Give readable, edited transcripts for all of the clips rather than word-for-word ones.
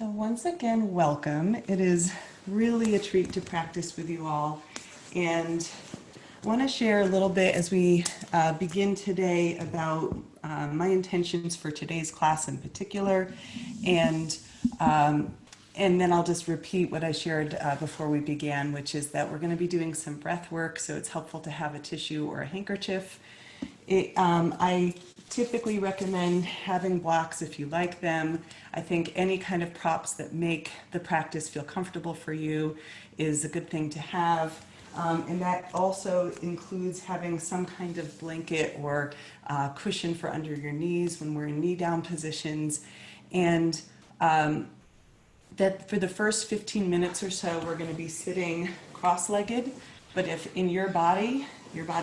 So once again, welcome. It is really a treat to practice with you all. And I want to share a little bit as we begin today about my intentions for today's class in particular. And, um, and then I'll just repeat what I shared before we began, which is that we're going to be doing some breath work. So it's helpful to have a tissue or a handkerchief. I typically recommend having blocks if you like them. I think any kind of props that make the practice feel comfortable for you is a good thing to have. And that also includes having some kind of blanket or cushion for under your knees when we're in knee down positions. And that for the first 15 minutes or so, we're going to be sitting cross-legged. But if in your body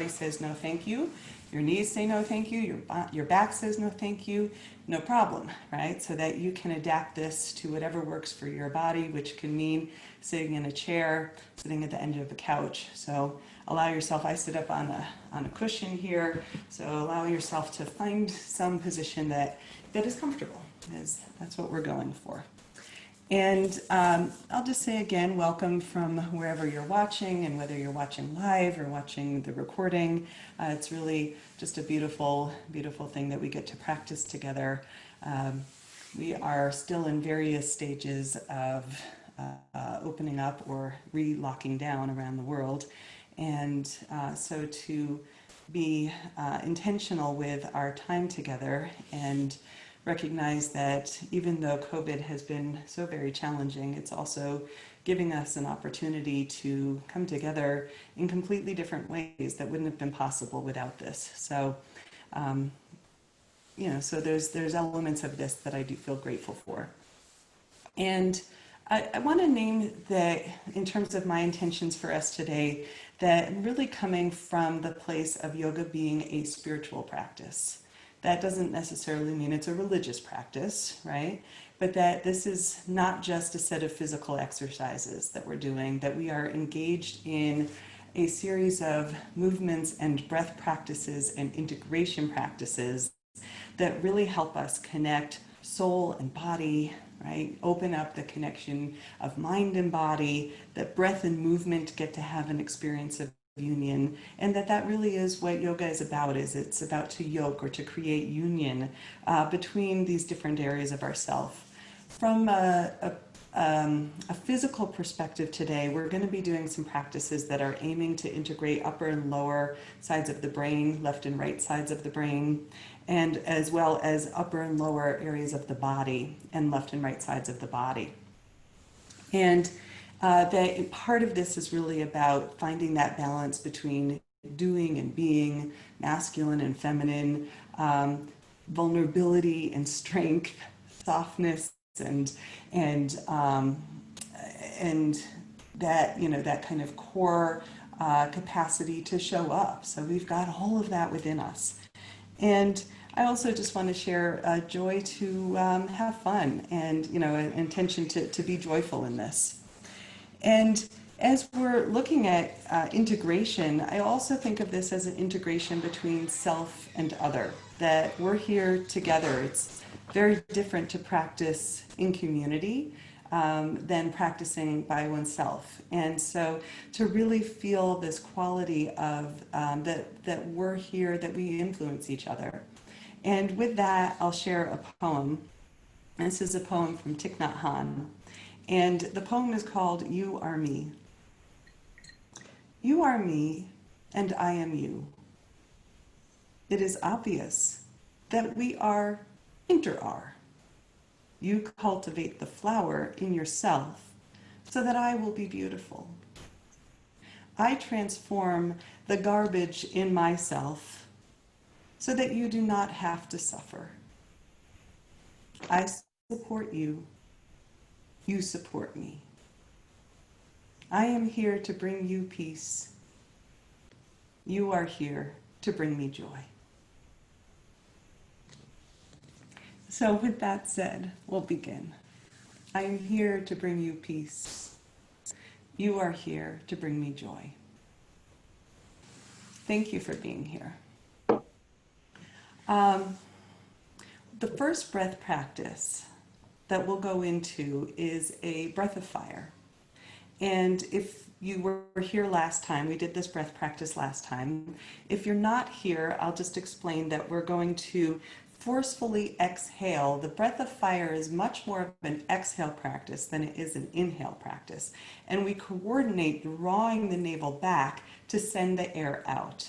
says no thank you, your knees say no thank you, your back says no thank you, no problem, right? So that you can adapt this to whatever works for your body, which can mean sitting in a chair, sitting at the end of a couch. So allow yourself, I sit up on a cushion here, so allow yourself to find some position that is comfortable. That's what we're going for. And I'll just say again, welcome from wherever you're watching, and whether you're watching live or watching the recording. It's really just a beautiful, beautiful thing that we get to practice together. We are still in various stages of opening up or re-locking down around the world. And so to be intentional with our time together and recognize that even though COVID has been so very challenging, it's also giving us an opportunity to come together in completely different ways that wouldn't have been possible without this. So, so there's elements of this that I do feel grateful for. And I want to name that in terms of my intentions for us today, that I'm really coming from the place of yoga being a spiritual practice. That doesn't necessarily mean it's a religious practice, right? But that this is not just a set of physical exercises that we're doing, that we are engaged in a series of movements and breath practices and integration practices that really help us connect soul and body, right? Open up the connection of mind and body, that breath and movement get to have an experience of union, and that really is what yoga is about. It's about to yoke or to create union between these different areas of ourself. From a physical perspective today, we're going to be doing some practices that are aiming to integrate upper and lower sides of the brain, left and right sides of the brain, and as well as upper and lower areas of the body and left and right sides of the body. And that part of this is really about finding that balance between doing and being, masculine and feminine, vulnerability and strength, softness and that that kind of core capacity to show up. So we've got all of that within us. And I also just want to share joy to have fun and an intention to be joyful in this. And as we're looking at integration, I also think of this as an integration between self and other, that we're here together. It's very different to practice in community than practicing by oneself. And so to really feel this quality of that we're here, that we influence each other. And with that, I'll share a poem. This is a poem from Thich Nhat Hanh. And the poem is called You Are Me. You are me, and I am you. It is obvious that we are inter-are. You cultivate the flower in yourself so that I will be beautiful. I transform the garbage in myself so that you do not have to suffer. I support you. You support me. I am here to bring you peace. You are here to bring me joy. So with that said, we'll begin. I am here to bring you peace. You are here to bring me joy. Thank you for being here. The first breath practice that we'll go into is a breath of fire. And if you were here last time, we did this breath practice last time. If you're not here, I'll just explain that we're going to forcefully exhale. The breath of fire is much more of an exhale practice than it is an inhale practice. And we coordinate drawing the navel back to send the air out.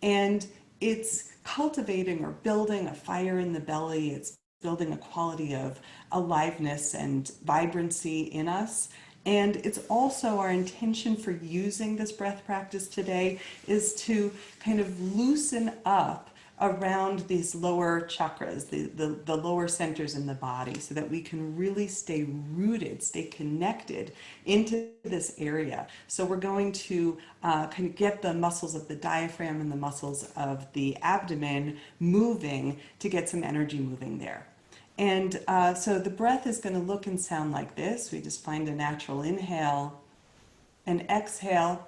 And it's cultivating or building a fire in the belly. It's building a quality of aliveness and vibrancy in us. And it's also our intention for using this breath practice today is to kind of loosen up around these lower chakras, the lower centers in the body, so that we can really stay rooted, stay connected into this area. So we're going to kind of get the muscles of the diaphragm and the muscles of the abdomen moving to get some energy moving there. And so the breath is going to look and sound like this. We just find a natural inhale and exhale.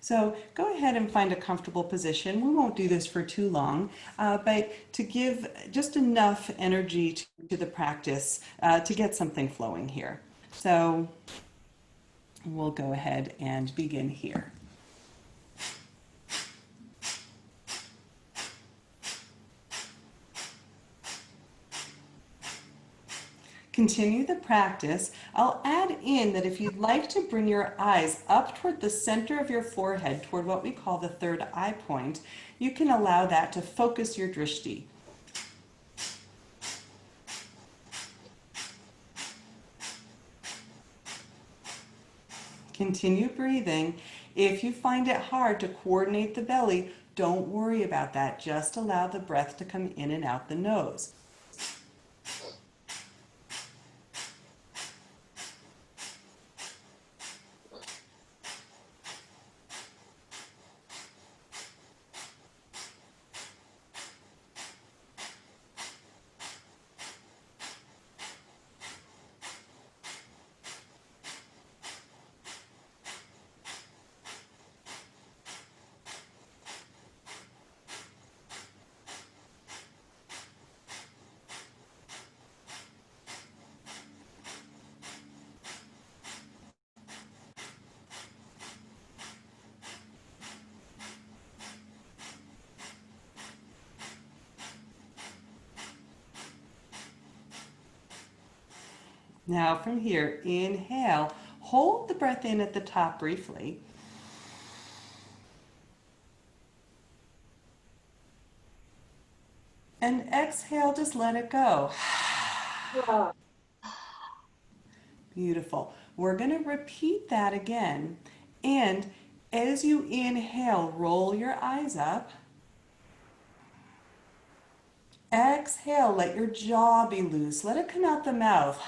So go ahead and find a comfortable position. We won't do this for too long, but to give just enough energy to the practice to get something flowing here. So we'll go ahead and begin here. Continue the practice. I'll add in that if you'd like to bring your eyes up toward the center of your forehead, toward what we call the third eye point, you can allow that to focus your drishti. Continue breathing. If you find it hard to coordinate the belly, don't worry about that. Just allow the breath to come in and out the nose. Now from here, inhale, hold the breath in at the top briefly. And exhale, just let it go. Beautiful. We're going to repeat that again. And as you inhale, roll your eyes up. Exhale, let your jaw be loose. Let it come out the mouth.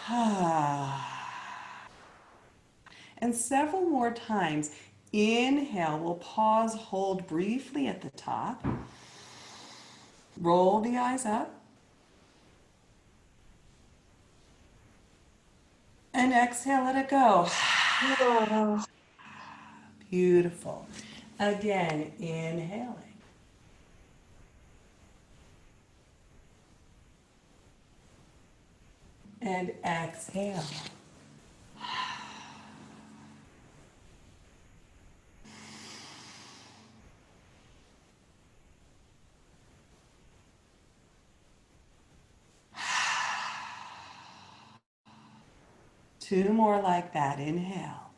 And several more times. Inhale, we'll pause, hold briefly at the top. Roll the eyes up. And exhale, let it go. Beautiful. Again, inhaling. And exhale. Two more like that. Inhale.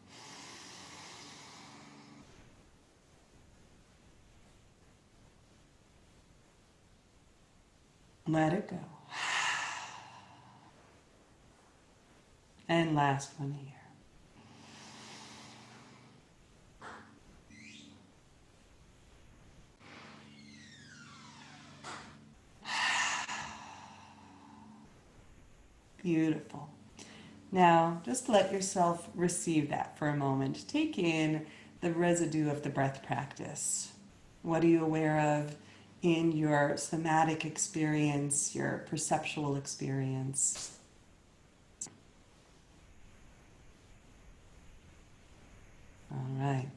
Let it go. And last one here. Beautiful. Now, just let yourself receive that for a moment. Take in the residue of the breath practice. What are you aware of in your somatic experience, your perceptual experience? All right.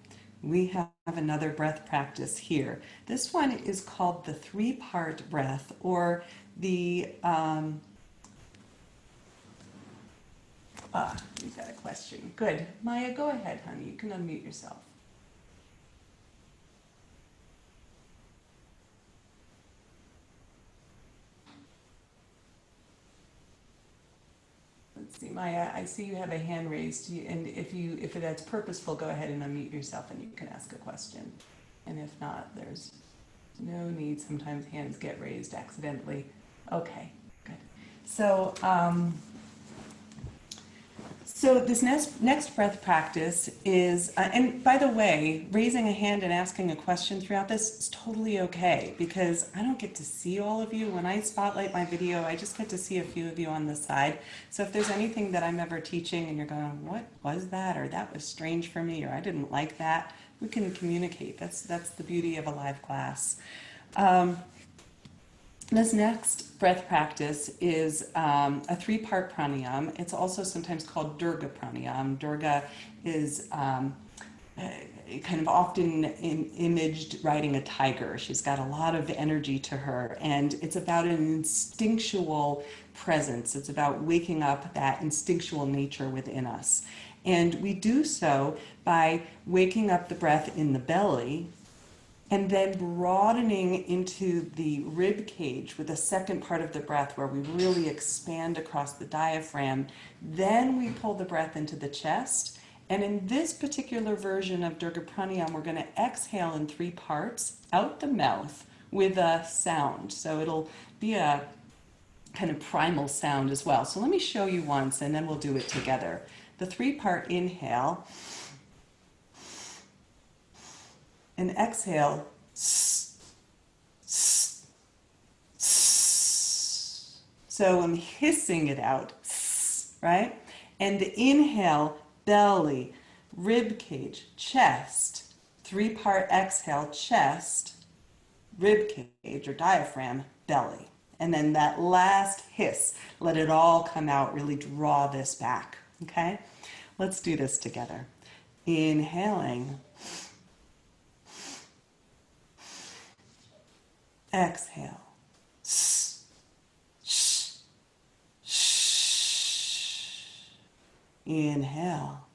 we have another breath practice here. This one is called the three-part breath, or the, we've got a question. Good. Maya, go ahead, honey. You can unmute yourself. Let's see, Maya, I see you have a hand raised, and if that's purposeful, go ahead and unmute yourself and you can ask a question. And if not, there's no need. Sometimes hands get raised accidentally. Okay, good. So this next breath practice is, and by the way, raising a hand and asking a question throughout this is totally okay, because I don't get to see all of you. When I spotlight my video, I just get to see a few of you on the side. So if there's anything that I'm ever teaching and you're going, what was that? Or that was strange for me, or I didn't like that, we can communicate. That's the beauty of a live class. This next breath practice is a three-part pranayama. It's also sometimes called Durga pranayama. Durga is kind of often imaged riding a tiger. She's got a lot of energy to her, and it's about an instinctual presence. It's about waking up that instinctual nature within us. And we do so by waking up the breath in the belly, and then broadening into the rib cage with the second part of the breath where we really expand across the diaphragm. Then we pull the breath into the chest. And in this particular version of Durga Pranayama, we're going to exhale in three parts out the mouth with a sound. So it'll be a kind of primal sound as well. So let me show you once and then we'll do it together. The three-part inhale. And exhale. So I'm hissing it out, right? And the inhale, belly, rib cage, chest. Three-part exhale, chest, rib cage or diaphragm, belly. And then that last hiss, let it all come out, really draw this back, okay? Let's do this together. Inhaling. Exhale. Inhale.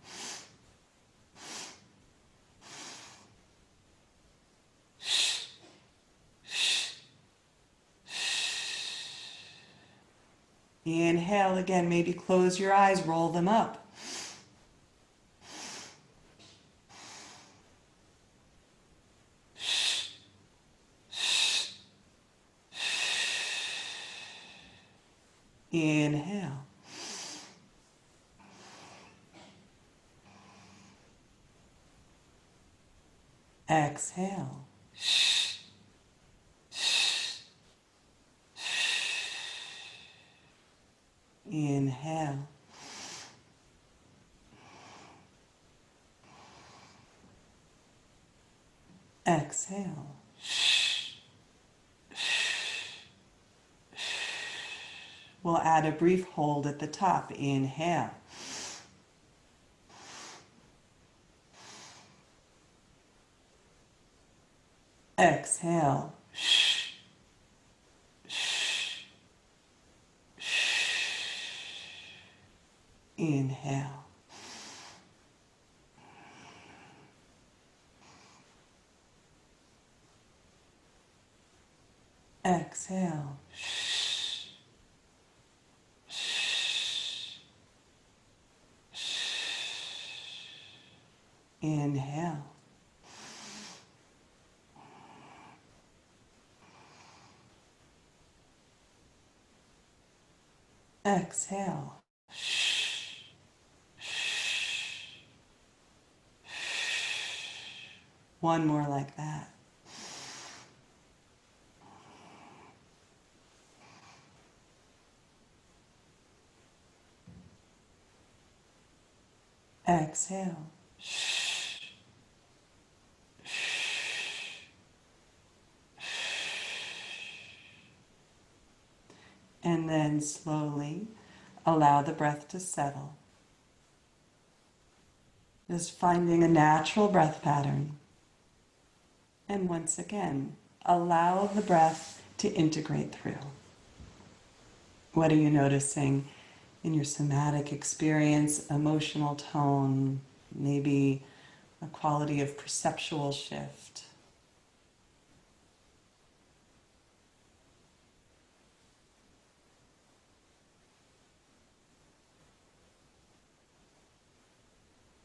Inhale again, maybe close your eyes, roll them up. Inhale. Exhale. Inhale. Exhale. We'll add a brief hold at the top. Inhale. Exhale. Inhale. Exhale. Inhale. Exhale. One more like that. Exhale. And then slowly allow the breath to settle. Just finding a natural breath pattern. And once again, allow the breath to integrate through. What are you noticing in your somatic experience, emotional tone, maybe a quality of perceptual shift?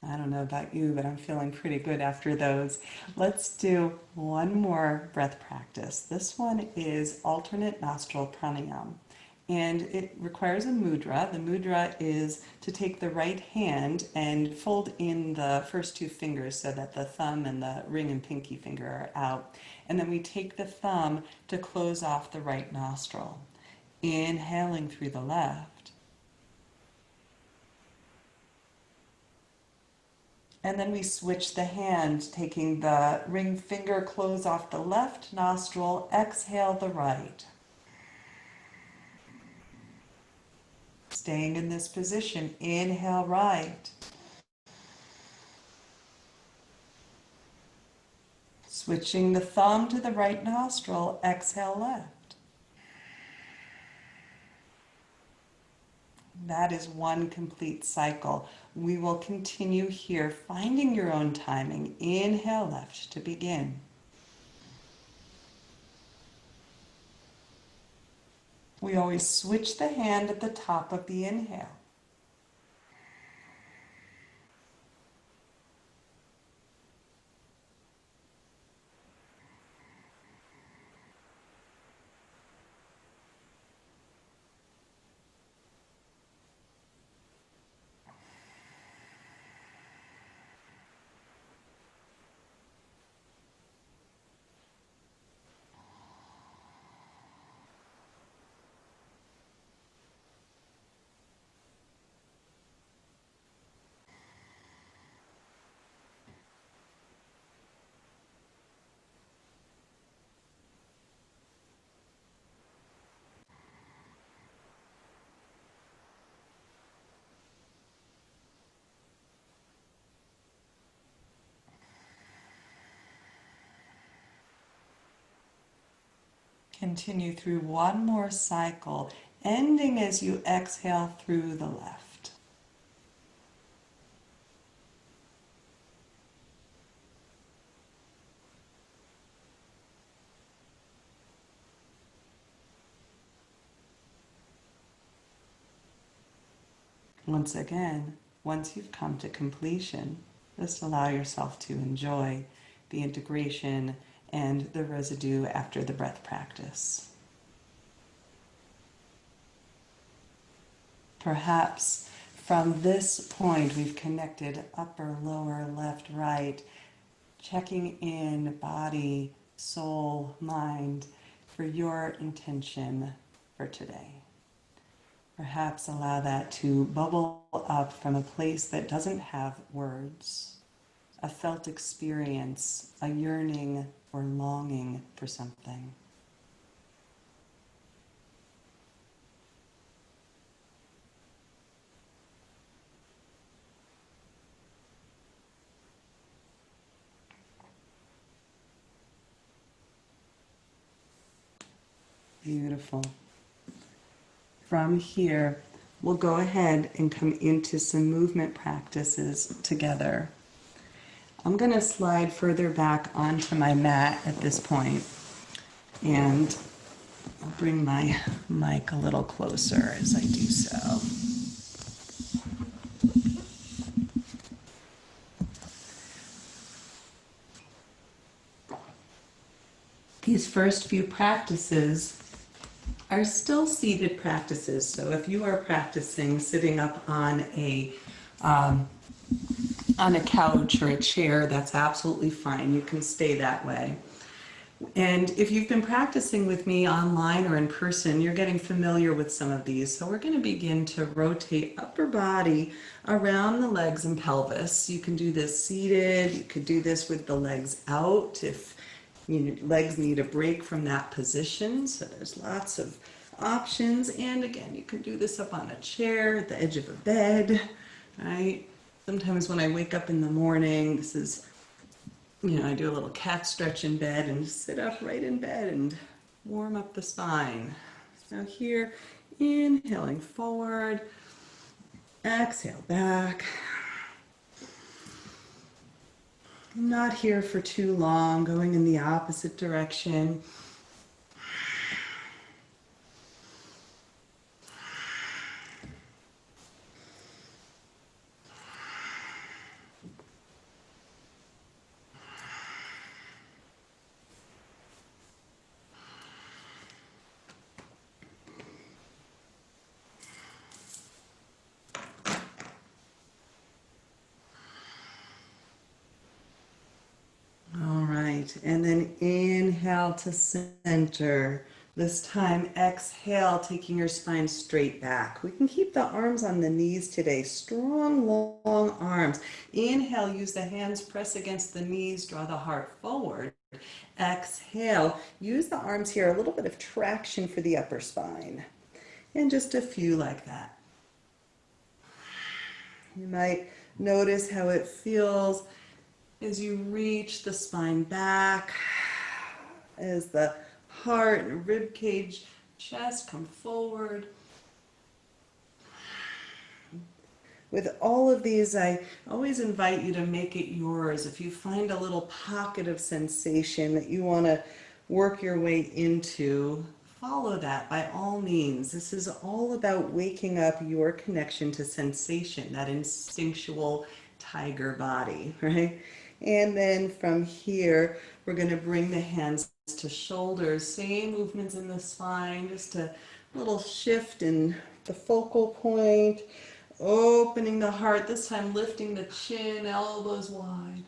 I don't know about you, but I'm feeling pretty good after those. Let's do one more breath practice. This one is alternate nostril pranayama. And it requires a mudra. The mudra is to take the right hand and fold in the first two fingers so that the thumb and the ring and pinky finger are out. And then we take the thumb to close off the right nostril. Inhaling through the left. And then we switch the hand, taking the ring finger, close off the left nostril, exhale the right. Staying in this position, inhale right. Switching the thumb to the right nostril, exhale left. That is one complete cycle. We will continue here, finding your own timing. Inhale left to begin. We always switch the hand at the top of the inhale. Continue through one more cycle, ending as you exhale through the left. Once again, once you've come to completion, just allow yourself to enjoy the integration and the residue after the breath practice. Perhaps from this point we've connected upper, lower, left, right, checking in body, soul, mind for your intention for today. Perhaps allow that to bubble up from a place that doesn't have words, a felt experience, a yearning or longing for something. Beautiful. From here, we'll go ahead and come into some movement practices together. I'm going to slide further back onto my mat at this point, and I'll bring my mic a little closer as I do so. These first few practices are still seated practices. So if you are practicing sitting up on a couch or a chair, that's absolutely fine. You can stay that way. And if you've been practicing with me online or in person, you're getting familiar with some of these. So we're going to begin to rotate upper body around the legs and pelvis. You can do this seated. You could do this with the legs out if your legs need a break from that position. So there's lots of options. And again, you can do this up on a chair, at the edge of a bed, right? Sometimes when I wake up in the morning, this is I do a little cat stretch in bed and sit up right in bed and warm up the spine. So here, inhaling forward, exhale back. Not here for too long, going in the opposite direction. And then inhale to center. This time, exhale, taking your spine straight back. We can keep the arms on the knees today. Strong, long arms. Inhale, use the hands, press against the knees, draw the heart forward. Exhale, use the arms here, a little bit of traction for the upper spine. And just a few like that. You might notice how it feels as you reach the spine back, as the heart and rib cage, chest come forward. With all of these, I always invite you to make it yours. If you find a little pocket of sensation that you want to work your way into, follow that by all means. This is all about waking up your connection to sensation, that instinctual tiger body, right? And then from here, we're going to bring the hands to shoulders. Same movements in the spine, just a little shift in the focal point. Opening the heart, this time lifting the chin, elbows wide.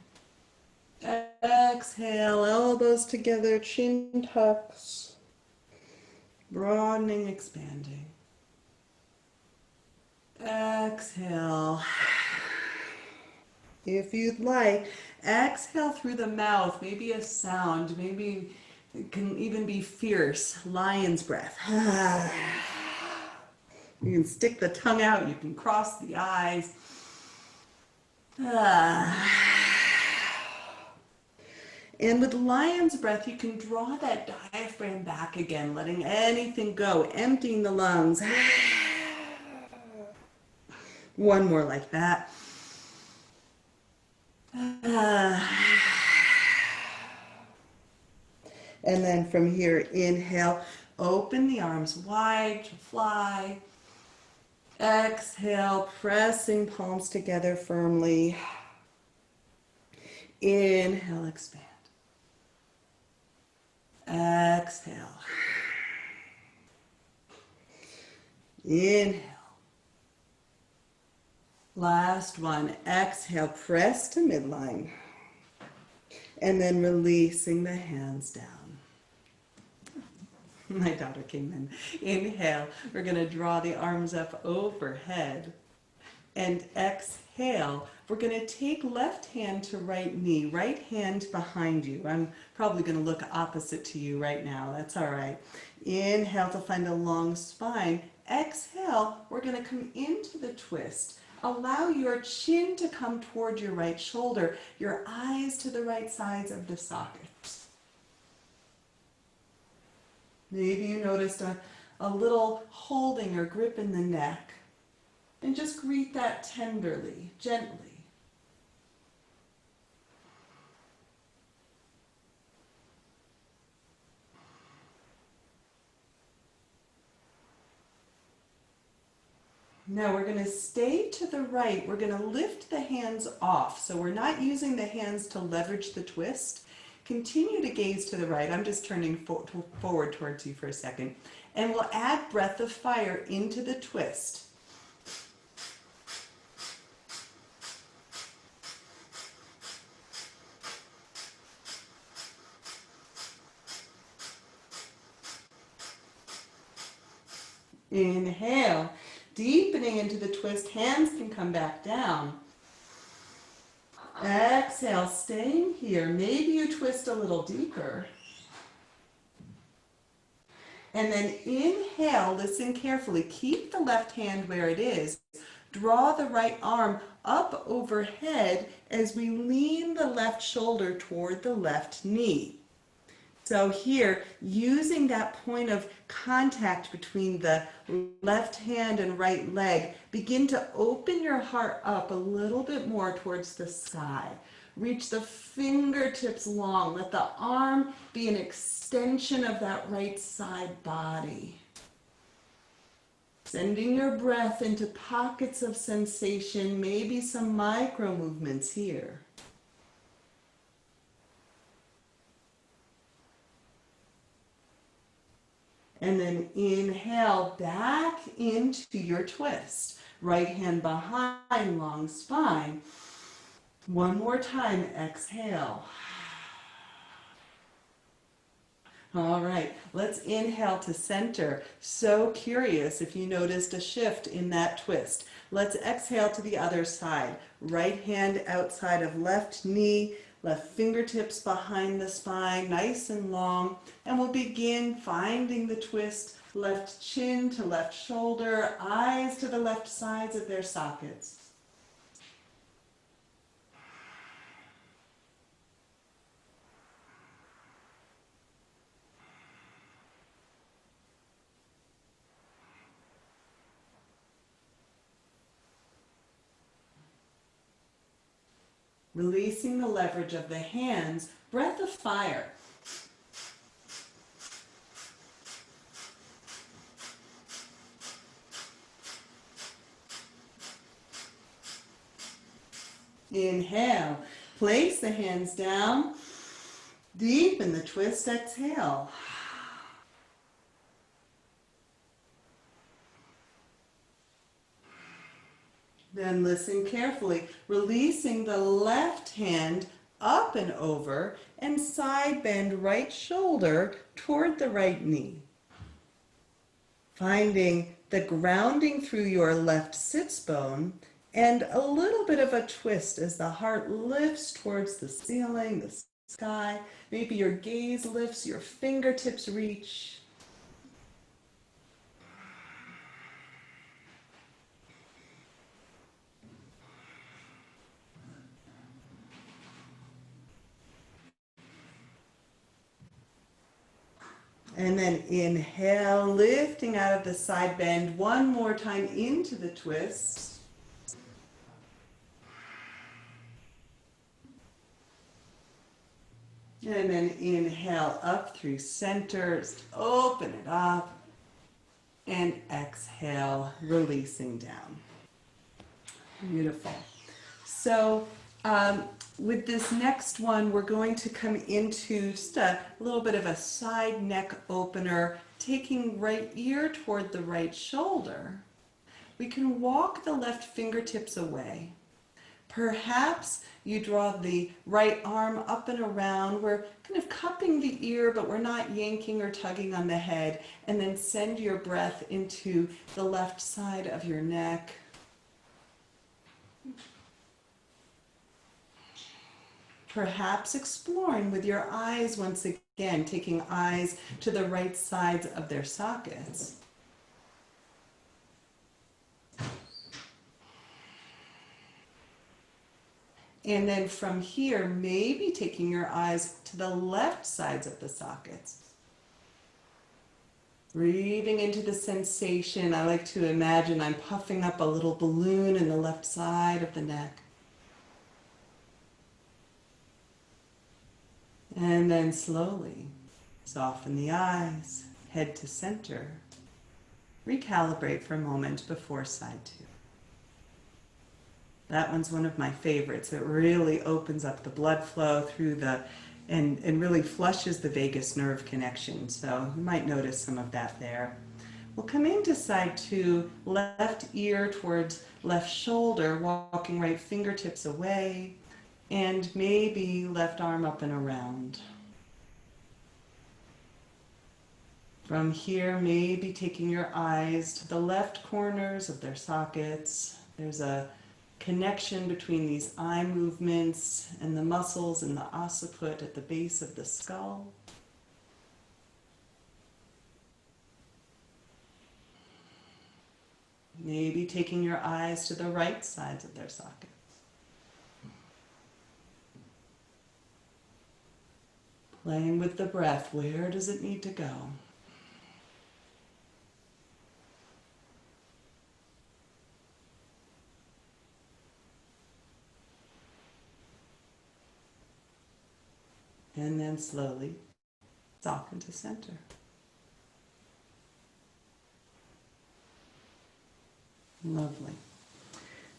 Exhale, elbows together, chin tucks. Broadening, expanding. Exhale. If you'd like, exhale through the mouth, maybe a sound, maybe it can even be fierce, lion's breath. You can stick the tongue out, you can cross the eyes. And with lion's breath, you can draw that diaphragm back again, letting anything go, emptying the lungs. One more like that. And then from here, inhale, open the arms wide to fly. Exhale, pressing palms together firmly. Inhale, expand. Exhale. Inhale. Last one. Exhale, press to midline. And then releasing the hands down. My daughter came in. Inhale. We're going to draw the arms up overhead. And exhale. We're going to take left hand to right knee, right hand behind you. I'm probably going to look opposite to you right now. That's all right. Inhale to find a long spine. Exhale. We're going to come into the twist. Allow your chin to come toward your right shoulder, your eyes to the right sides of the sockets. Maybe you noticed a little holding or grip in the neck. And just greet that tenderly, gently. Now we're going to stay to the right. We're going to lift the hands off. So we're not using the hands to leverage the twist. Continue to gaze to the right. I'm just turning forward towards you for a second. And we'll add breath of fire into the twist. Inhale, deepening into the twist, hands can come back down. Exhale, staying here. Maybe you twist a little deeper. And then inhale, listen carefully. Keep the left hand where it is. Draw the right arm up overhead as we lean the left shoulder toward the left knee. So here, using that point of contact between the left hand and right leg, begin to open your heart up a little bit more towards the sky. Reach the fingertips long. Let the arm be an extension of that right side body. Sending your breath into pockets of sensation, maybe some micro movements here. And then inhale back into your twist. Right hand behind, long spine. One more time, exhale. All right, let's inhale to center. So curious if you noticed a shift in that twist. Let's exhale to the other side. Right hand outside of left knee, left fingertips behind the spine, nice and long. And we'll begin finding the twist, left chin to left shoulder, eyes to the left sides of their sockets. Releasing the leverage of the hands, breath of fire. Inhale, place the hands down, deepen the twist, exhale. Then listen carefully, releasing the left hand up and over and side bend right shoulder toward the right knee. Finding the grounding through your left sits bone and a little bit of a twist as the heart lifts towards the ceiling, the sky. Maybe your gaze lifts, your fingertips reach. And then inhale, lifting out of the side bend. One more time into the twist. And then inhale up through center, open it up. And exhale, releasing down. Beautiful. So, with this next one, we're going to come into just a little bit of a side neck opener, taking right ear toward the right shoulder. We can walk the left fingertips away. Perhaps you draw the right arm up and around. We're kind of cupping the ear, but we're not yanking or tugging on the head. And then send your breath into the left side of your neck. Perhaps exploring with your eyes once again, taking eyes to the right sides of their sockets. And then from here, maybe taking your eyes to the left sides of the sockets. Breathing into the sensation. I like to imagine I'm puffing up a little balloon in the left side of the neck. And then slowly soften the eyes, head to center. Recalibrate for a moment before side two. That one's one of my favorites. It really opens up the blood flow through the, and really flushes the vagus nerve connection. So you might notice some of that there. We'll come into side two, left ear towards left shoulder, walking right fingertips away. And maybe left arm up and around. From here, maybe taking your eyes to the left corners of their sockets. There's a connection between these eye movements and the muscles in the occiput at the base of the skull. Maybe taking your eyes to the right sides of their sockets. Playing with the breath. Where does it need to go? And then slowly soften to center. Lovely.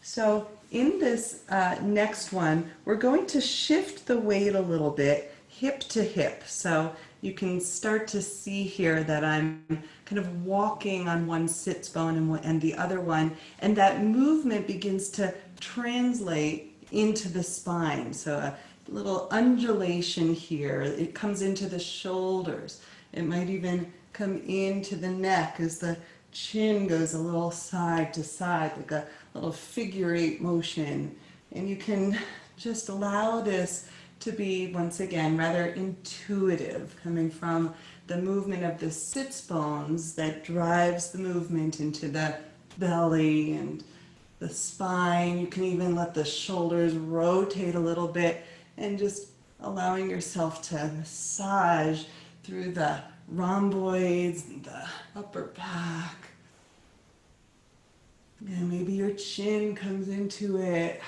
So in this next one, we're going to shift the weight a little bit, hip to hip. So you can start to see here that I'm kind of walking on one sits bone and the other one, and that movement begins to translate into the spine. So a little undulation here. It comes into the shoulders. It might even come into the neck as the chin goes a little side to side, like a little figure eight motion. And you can just allow this to be, once again, rather intuitive, coming from the movement of the sits bones that drives the movement into the belly and the spine. You can even let the shoulders rotate a little bit and just allowing yourself to massage through the rhomboids and the upper back. And maybe your chin comes into it.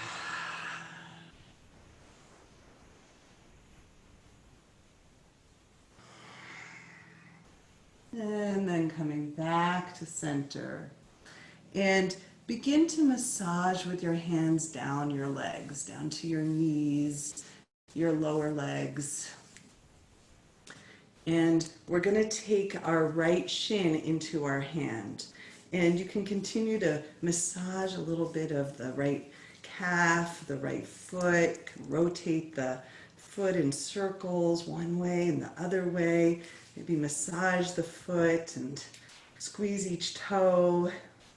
And then coming back to center. And begin to massage with your hands down your legs, down to your knees, your lower legs. And we're going to take our right shin into our hand. And you can continue to massage a little bit of the right calf, the right foot, rotate the foot in circles one way and the other way. Maybe massage the foot and squeeze each toe.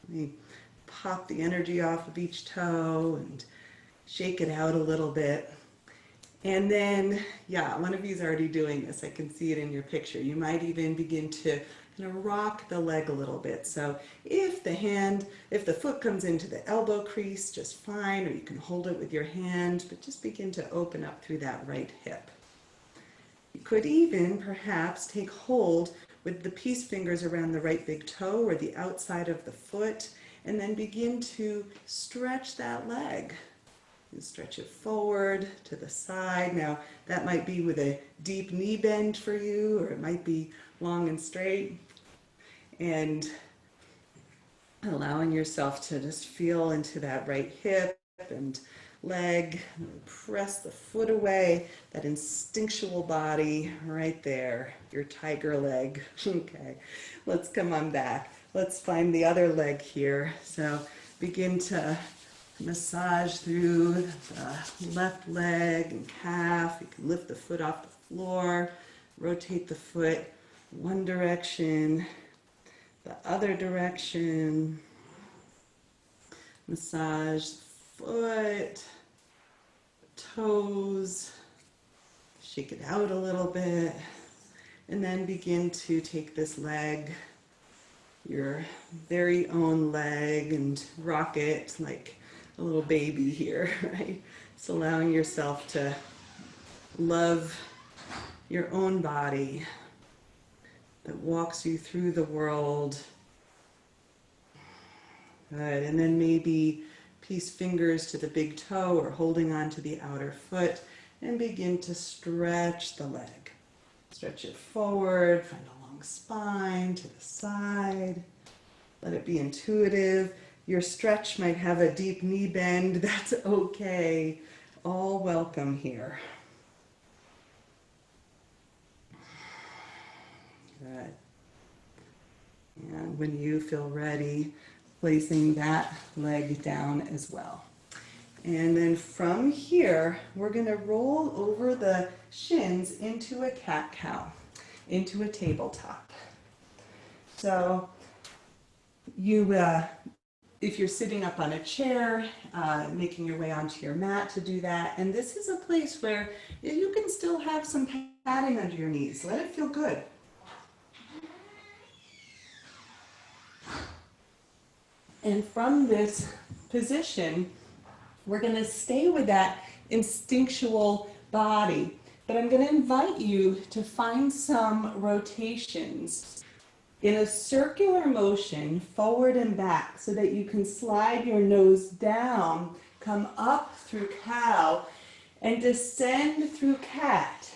Maybe pop the energy off of each toe and shake it out a little bit. And then, yeah, one of you is already doing this. I can see it in your picture. You might even begin to kind of rock the leg a little bit. So if the foot comes into the elbow crease, just fine, or you can hold it with your hand, but just begin to open up through that right hip. You could even perhaps take hold with the peace fingers around the right big toe or the outside of the foot, and then begin to stretch that leg. And stretch it forward to the side. Now, that might be with a deep knee bend for you, or it might be long and straight. And allowing yourself to just feel into that right hip and leg. Press the foot away, that instinctual body right there, your tiger leg. Okay, let's come on back. Let's find the other leg here. So begin to massage through the left leg and calf. You can lift the foot off the floor, rotate the foot one direction, the other direction. Massage the foot, toes, shake it out a little bit, and then begin to take this leg, your very own leg, and rock it like a little baby here, right? Just allowing yourself to love your own body that walks you through the world. Good. And then maybe peace fingers to the big toe or holding on to the outer foot and begin to stretch the leg. Stretch it forward, find a long spine to the side. Let it be intuitive. Your stretch might have a deep knee bend. That's okay. All welcome here. Good. And when you feel ready, placing that leg down as well. And then from here, we're going to roll over the shins into a cat-cow, into a tabletop. So you, if you're sitting up on a chair, making your way onto your mat to do that. And this is a place where you can still have some padding under your knees. Let it feel good. And from this position, we're going to stay with that instinctual body. But I'm going to invite you to find some rotations in a circular motion forward and back so that you can slide your nose down, come up through cow, and descend through cat.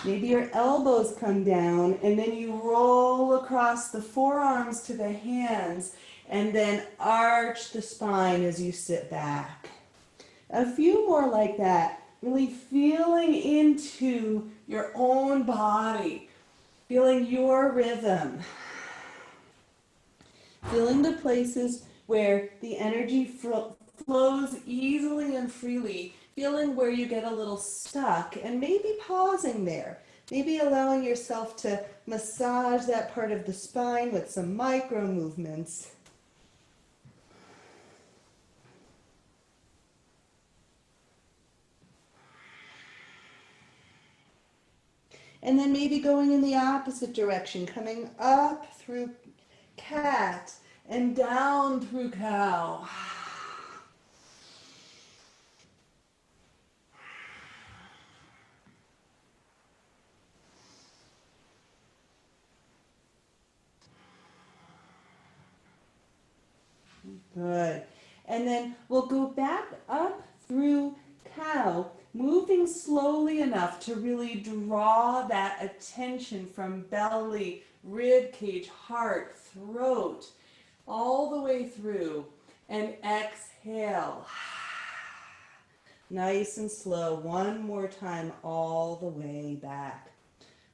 Maybe your elbows come down and then you roll across the forearms to the hands and then arch the spine as you sit back. A few more like that, really feeling into your own body, feeling your rhythm, feeling the places where the energy flows easily and freely, feeling where you get a little stuck, and maybe pausing there, maybe allowing yourself to massage that part of the spine with some micro movements. And then maybe going in the opposite direction, coming up through cat and down through cow. Good. And then we'll go back up through cow, moving slowly enough to really draw that attention from belly, rib cage, heart, throat, all the way through. And exhale. Nice and slow. One more time, all the way back.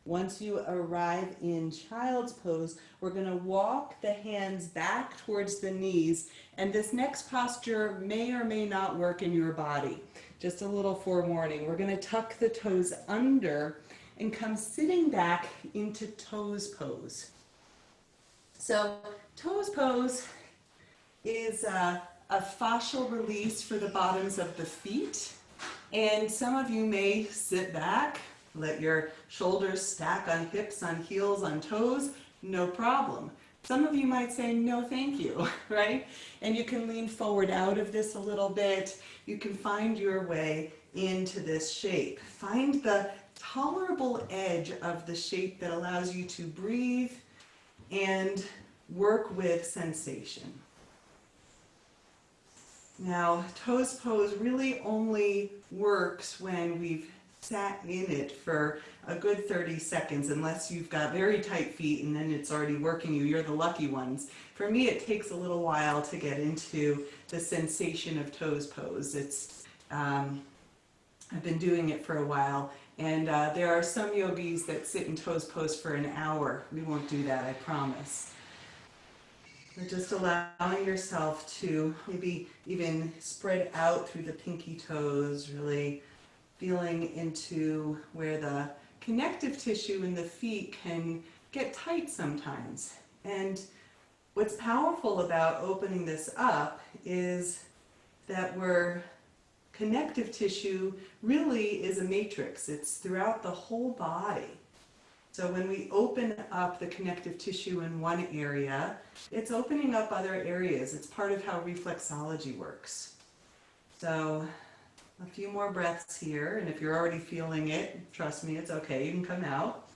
Once you arrive in child's pose, we're going to walk the hands back towards the knees, and this next posture may or may not work in your body. Just a little forewarning. We're going to tuck the toes under and come sitting back into toes pose. So toes pose is a fascial release for the bottoms of the feet, and some of you may sit back. Let your shoulders stack on hips, on heels, on toes, no problem. Some of you might say, no, thank you, right? And you can lean forward out of this a little bit. You can find your way into this shape. Find the tolerable edge of the shape that allows you to breathe and work with sensation. Now, toes pose really only works when we've sat in it for a good 30 seconds, unless you've got very tight feet and then it's already working you. You're the lucky ones. For me, it takes a little while to get into the sensation of toes pose. I've been doing it for a while, and there are some yogis that sit in toes pose for an hour. We won't do that, I promise. But just allowing yourself to maybe even spread out through the pinky toes, really feeling into where the connective tissue in the feet can get tight sometimes. And what's powerful about opening this up is that connective tissue really is a matrix. It's throughout the whole body. So when we open up the connective tissue in one area, it's opening up other areas. It's part of how reflexology works. So a few more breaths here, and if you're already feeling it, trust me, it's okay, you can come out.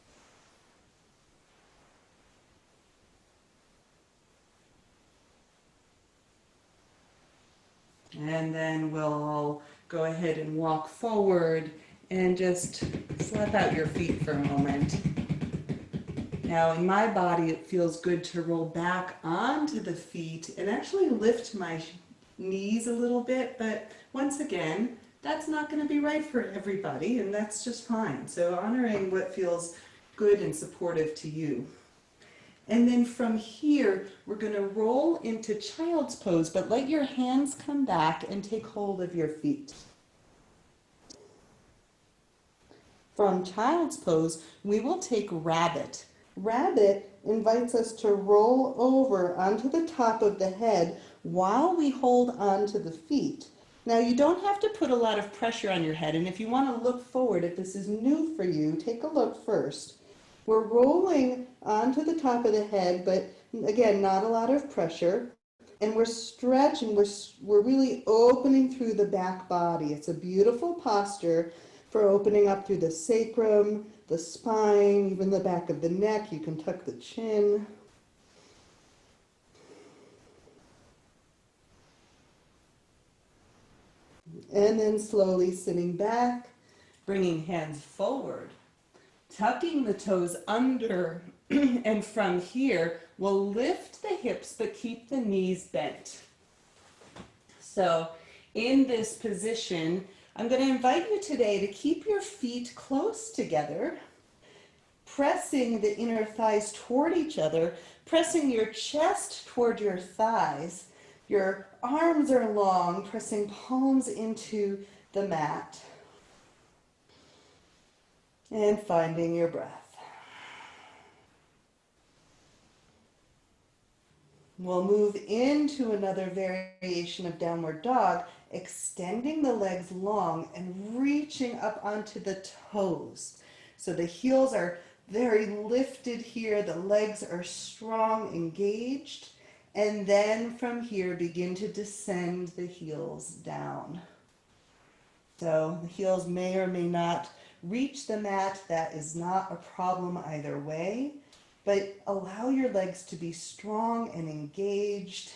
And then we'll go ahead and walk forward and just slap out your feet for a moment. Now in my body, it feels good to roll back onto the feet and actually lift my knees a little bit, but once again, that's not going to be right for everybody, and that's just fine. So honoring what feels good and supportive to you. And then from here, we're going to roll into child's pose, but let your hands come back and take hold of your feet. From child's pose, we will take rabbit. Rabbit invites us to roll over onto the top of the head while we hold onto the feet. Now, you don't have to put a lot of pressure on your head, and if you want to look forward, if this is new for you, take a look first. We're rolling onto the top of the head, but again, not a lot of pressure. and we're stretching, we're really opening through the back body. It's a beautiful posture for opening up through the sacrum, the spine, even the back of the neck. You can tuck the chin. And then slowly sitting back, Bringing hands forward, tucking the toes under, and from here, we'll lift the hips but keep the knees bent. So in this position, I'm going to invite you today to keep your feet close together, pressing the inner thighs toward each other, pressing your chest toward your thighs. Your arms are long, pressing palms into the mat. And finding your breath. We'll move into another variation of downward dog, extending the legs long and reaching up onto the toes. So the heels are very lifted here, the legs are strong, engaged, and then from here begin to descend the heels down. So the heels may or may not reach the mat. That is not a problem either way, but allow your legs to be strong and engaged,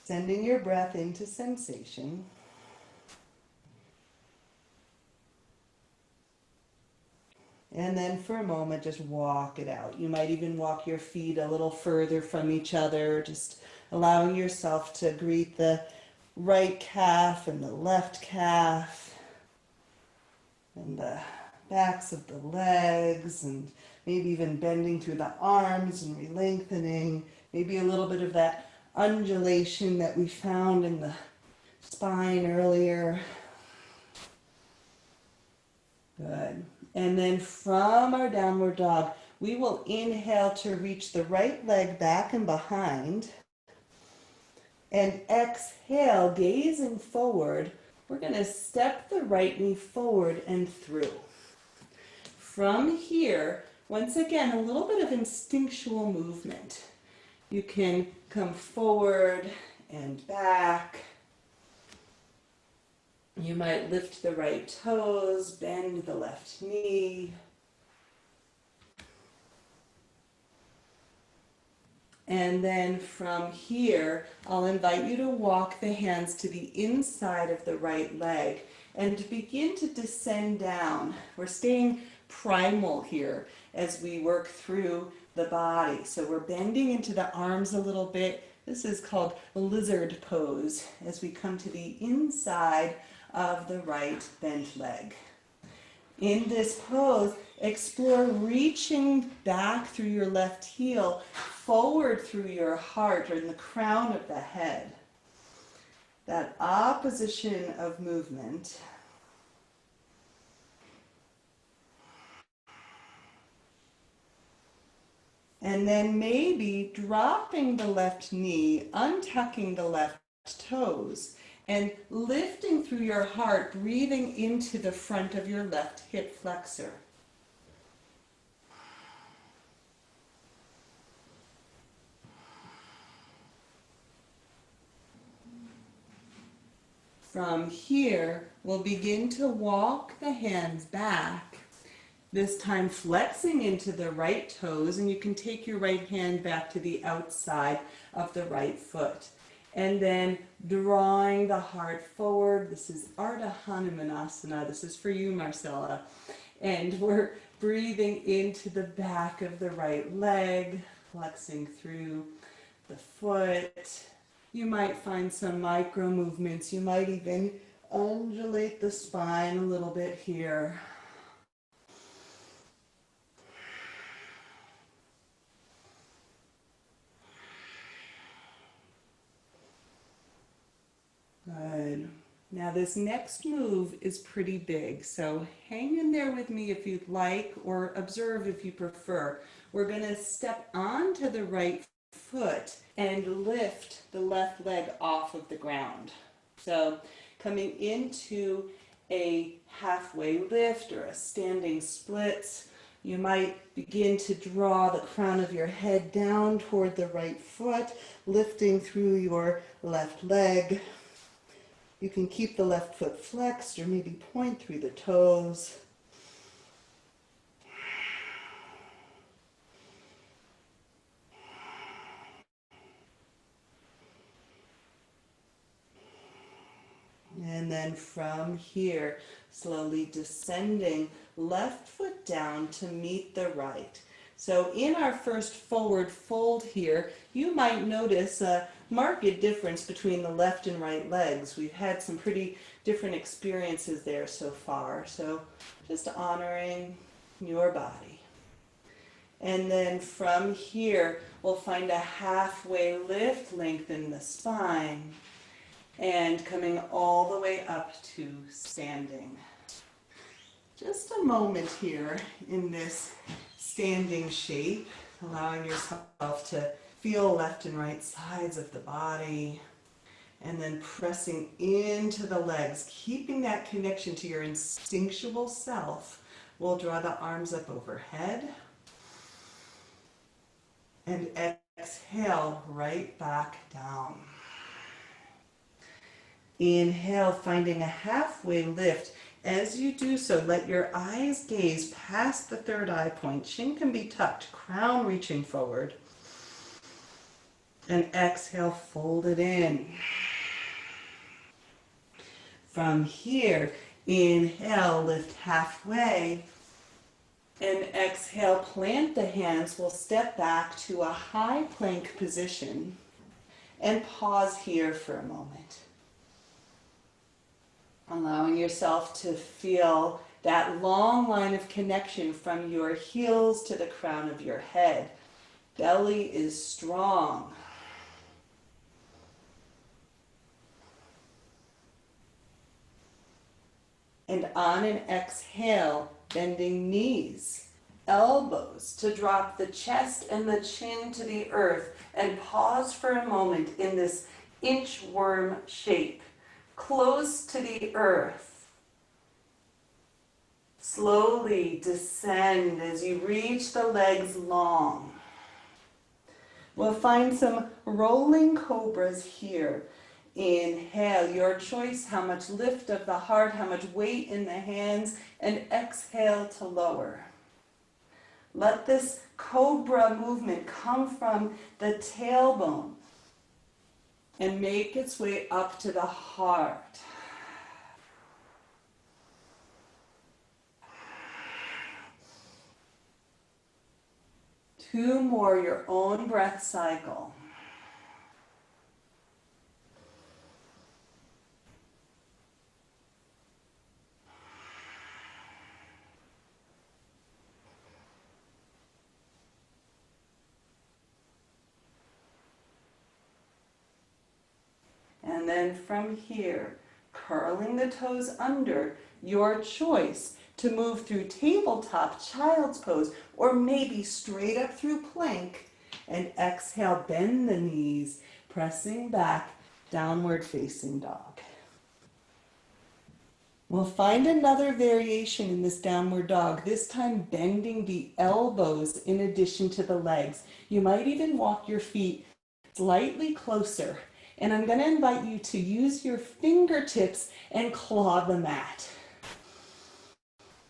sending your breath into sensation. And then for a moment, just walk it out. You might even walk your feet a little further from each other, just allowing yourself to greet the right calf and the left calf, and the backs of the legs, and maybe even bending through the arms and re-lengthening. Maybe a little bit of that undulation that we found in the spine earlier. Good. And then from our downward dog, we will inhale to reach the right leg back and behind. And exhale, gazing forward, we're going to step the right knee forward and through. From here, once again, a little bit of instinctual movement. You can come forward and back. You might lift the right toes, bend the left knee. And then from here, I'll invite you to walk the hands to the inside of the right leg and begin to descend down. We're staying primal here as we work through the body. So we're bending into the arms a little bit. This is called lizard pose as we come to the inside of the right bent leg. In this pose, explore reaching back through your left heel, forward through your heart or in the crown of the head. That opposition of movement. And then maybe dropping the left knee, untucking the left toes, and lifting through your heart, breathing into the front of your left hip flexor. From here, we'll begin to walk the hands back, this time flexing into the right toes, and you can take your right hand back to the outside of the right foot. And then drawing the heart forward. This is Ardha Hanumanasana. This is for you, Marcella. And we're breathing into the back of the right leg, flexing through the foot. You might find some micro movements. You might even undulate the spine a little bit here. Good. Now this next move is pretty big, so hang in there with me if you'd like, or observe if you prefer. We're going to step onto the right foot and lift the left leg off of the ground. So coming into a halfway lift or a standing splits, You might begin to draw the crown of your head down toward the right foot, lifting through your left leg. You can keep the left foot flexed or maybe point through the toes. And then from here, slowly descending, left foot down to meet the right. So in our first forward fold here, you might notice a marked difference between the left and right legs. We've had some pretty different experiences there so far. So just honoring your body. And then from here, we'll find a halfway lift, lengthen the spine. And coming all the way up to standing. Just a moment here in this standing shape, allowing yourself to feel left and right sides of the body, and then pressing into the legs, keeping that connection to your instinctual self. We'll draw the arms up overhead, and exhale right back down. Inhale, finding a halfway lift. As you do so, let your eyes gaze past the third eye point. Chin can be tucked, crown reaching forward. And exhale, fold it in. From here, inhale, lift halfway. And exhale, plant the hands. We'll step back to a high plank position. And pause here for a moment. Allowing yourself to feel that long line of connection from your heels to the crown of your head. Belly is strong. And on an exhale, bending knees, elbows to drop the chest and the chin to the earth, and pause for a moment in this inchworm shape. Close to the earth. Slowly descend as you reach the legs long. We'll find some rolling cobras here. Inhale, your choice, how much lift of the heart, how much weight in the hands, and exhale to lower. Let this cobra movement come from the tailbone and make its way up to the heart. Two more, your own breath cycle. And then from here, curling the toes under, your choice to move through tabletop child's pose, or maybe straight up through plank, and exhale, bend the knees, pressing back, downward facing dog. We'll find another variation in this downward dog, this time bending the elbows in addition to the legs. You might even walk your feet slightly closer. And I'm going to invite you to use your fingertips and claw the mat.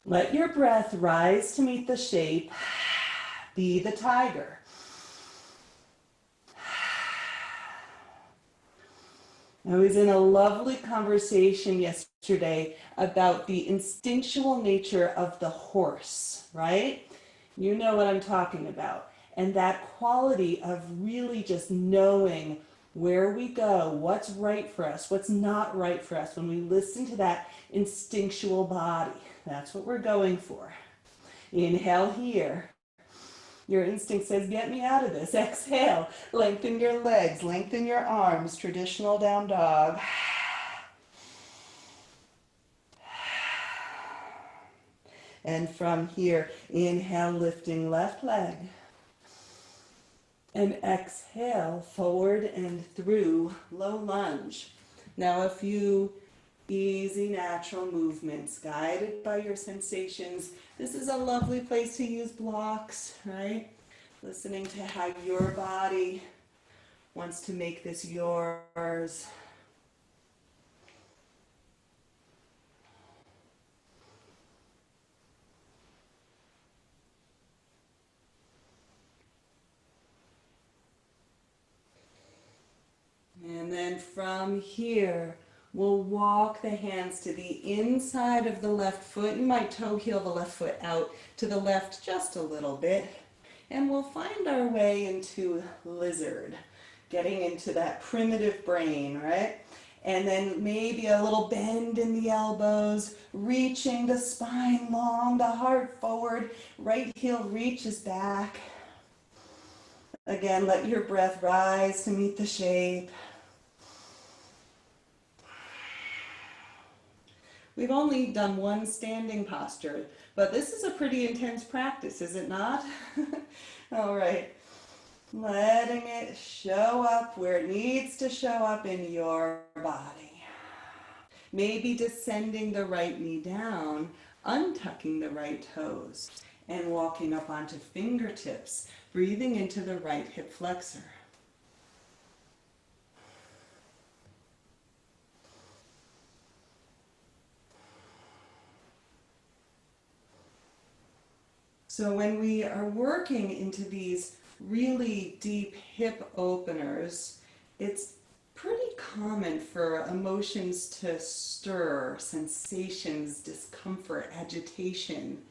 Let your breath rise to meet the shape. Be the tiger. I was in a lovely conversation yesterday about the instinctual nature of the horse, right? You know what I'm talking about. And that quality of really just knowing where we go, what's right for us, what's not right for us. When we listen to that instinctual body, that's what we're going for. Inhale here. Your instinct says, get me out of this. Exhale, lengthen your legs, lengthen your arms, traditional down dog. And from here, inhale, lifting left leg. And exhale, forward and through, low lunge. Now, if you Easy, natural movements guided by your sensations. This is a lovely place to use blocks, right? Listening to how your body wants to make this yours. And then from here, we'll walk the hands to the inside of the left foot. You might toe heel the left foot out to the left just a little bit. And we'll find our way into lizard, getting into that primitive brain, right? And then maybe a little bend in the elbows, reaching the spine long, the heart forward, right heel reaches back. Again, let your breath rise to meet the shape. We've only done one standing posture, but this is a pretty intense practice, is it not? All right. Letting it show up where it needs to show up in your body. Maybe descending the right knee down, untucking the right toes, and walking up onto fingertips, breathing into the right hip flexor. So when we are working into these really deep hip openers, it's pretty common for emotions to stir, sensations, discomfort, agitation.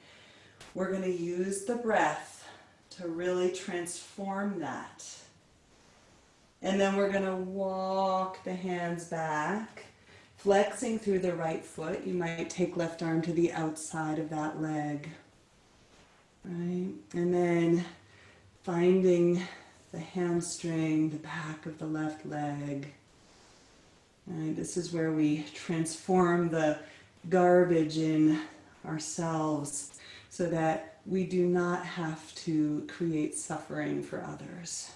We're going to use the breath to really transform that. And then we're going to walk the hands back, flexing through the right foot. You might take left arm to the outside of that leg. Right? And then finding the hamstring, the back of the left leg. Right? This is where we transform the garbage in ourselves so that we do not have to create suffering for others.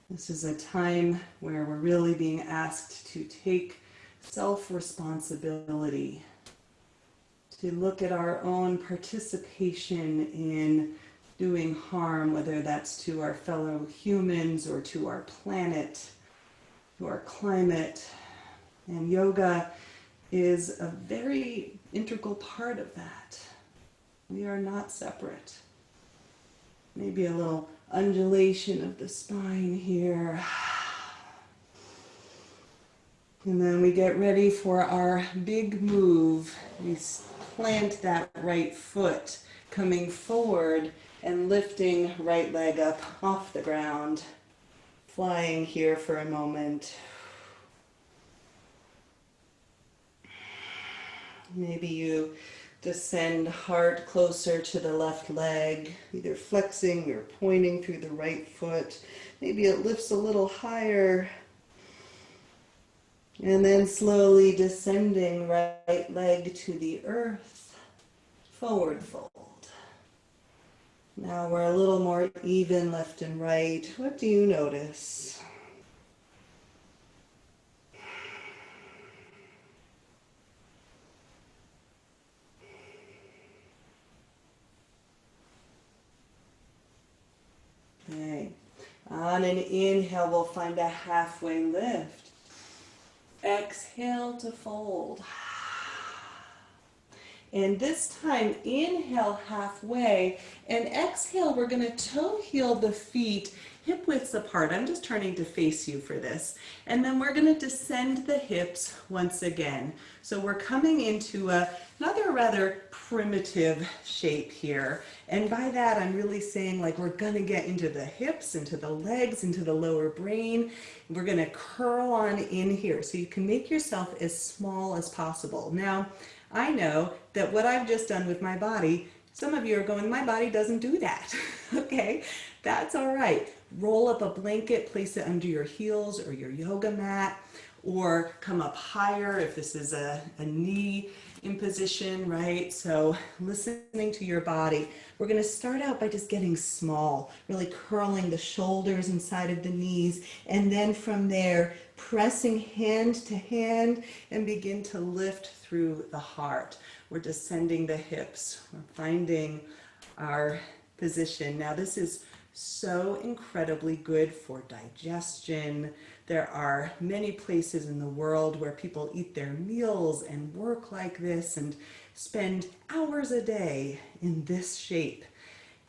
This is a time where we're really being asked to take self-responsibility, to look at our own participation in doing harm, whether that's to our fellow humans or to our planet, to our climate. And yoga is a very integral part of that. We are not separate. Maybe a little undulation of the spine here. And then we get ready for our big move. We plant that right foot, coming forward and lifting right leg up off the ground. Flying here for a moment. Maybe you descend heart closer to the left leg, either flexing or pointing through the right foot. Maybe it lifts a little higher. And then slowly descending right leg to the earth, forward fold. Now we're a little more even left and right. What do you notice? Okay. On an inhale, we'll find a halfway lift. Exhale to fold. And this time, inhale halfway, and exhale, we're going to toe heel the feet hip widths apart. I'm just turning to face you for this. And then we're going to descend the hips once again. So we're coming into another rather primitive shape here. And by that, I'm really saying like we're going to get into the hips, into the legs, into the lower brain. We're going to curl on in here. So you can make yourself as small as possible. Now, I know that what I've just done with my body, some of you are going, my body doesn't do that. Okay, that's all right. Roll up a blanket, place it under your heels or your yoga mat, or come up higher if this is a knee in position, right? So listening to your body. We're going to start out by just getting small, really curling the shoulders inside of the knees, and then from there, pressing hand to hand and begin to lift through the heart. We're descending the hips. We're finding our position. Now this is so incredibly good for digestion. There are many places in the world where people eat their meals and work like this and spend hours a day in this shape.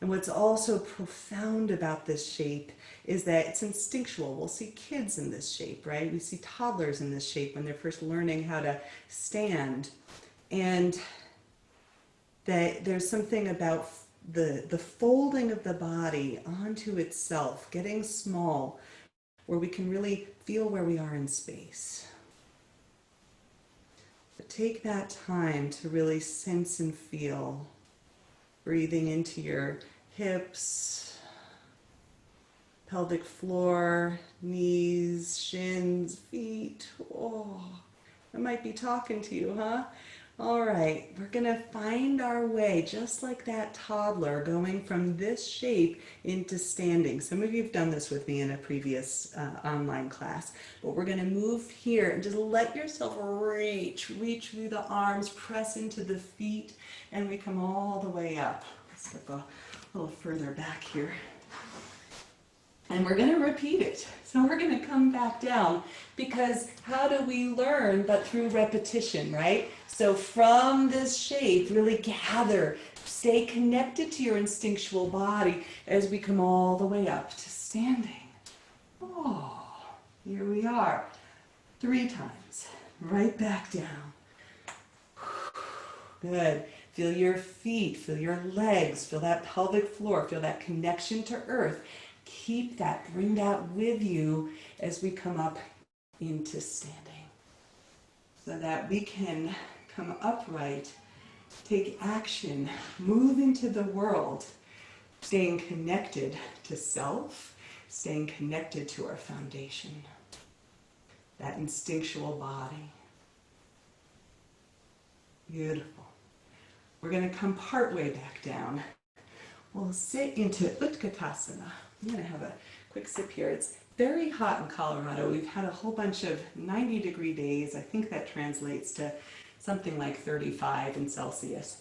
And what's also profound about this shape is that it's instinctual. We'll see kids in this shape, right? We see toddlers in this shape when they're first learning how to stand. And that there's something about the folding of the body onto itself, getting small, where we can really feel where we are in space. But take that time to really sense and feel, breathing into your hips, pelvic floor, knees, shins, feet. Oh, I might be talking to you, huh? All right, we're gonna find our way, just like that toddler, going from this shape into standing. Some of you have done this with me in a previous online class, but we're gonna move here and just let yourself reach through the arms, press into the feet, and we come all the way up. Let's step a little further back here. And we're going to repeat it. So we're going to come back down, because how do we learn but through repetition, right? So from this shape, really gather, stay connected to your instinctual body as we come all the way up to standing. Oh, here we are. 3 times. Right back down. Good. Feel your feet, feel your legs, feel that pelvic floor, feel that connection to earth. Keep that, bring that with you as we come up into standing, so that we can come upright, take action, move into the world, staying connected to self, staying connected to our foundation, that instinctual body. Beautiful. We're going to come partway back down. We'll sit into Utkatasana. I'm going to have a quick sip here. It's very hot in Colorado. We've had a whole bunch of 90-degree days. I think that translates to something like 35 in Celsius.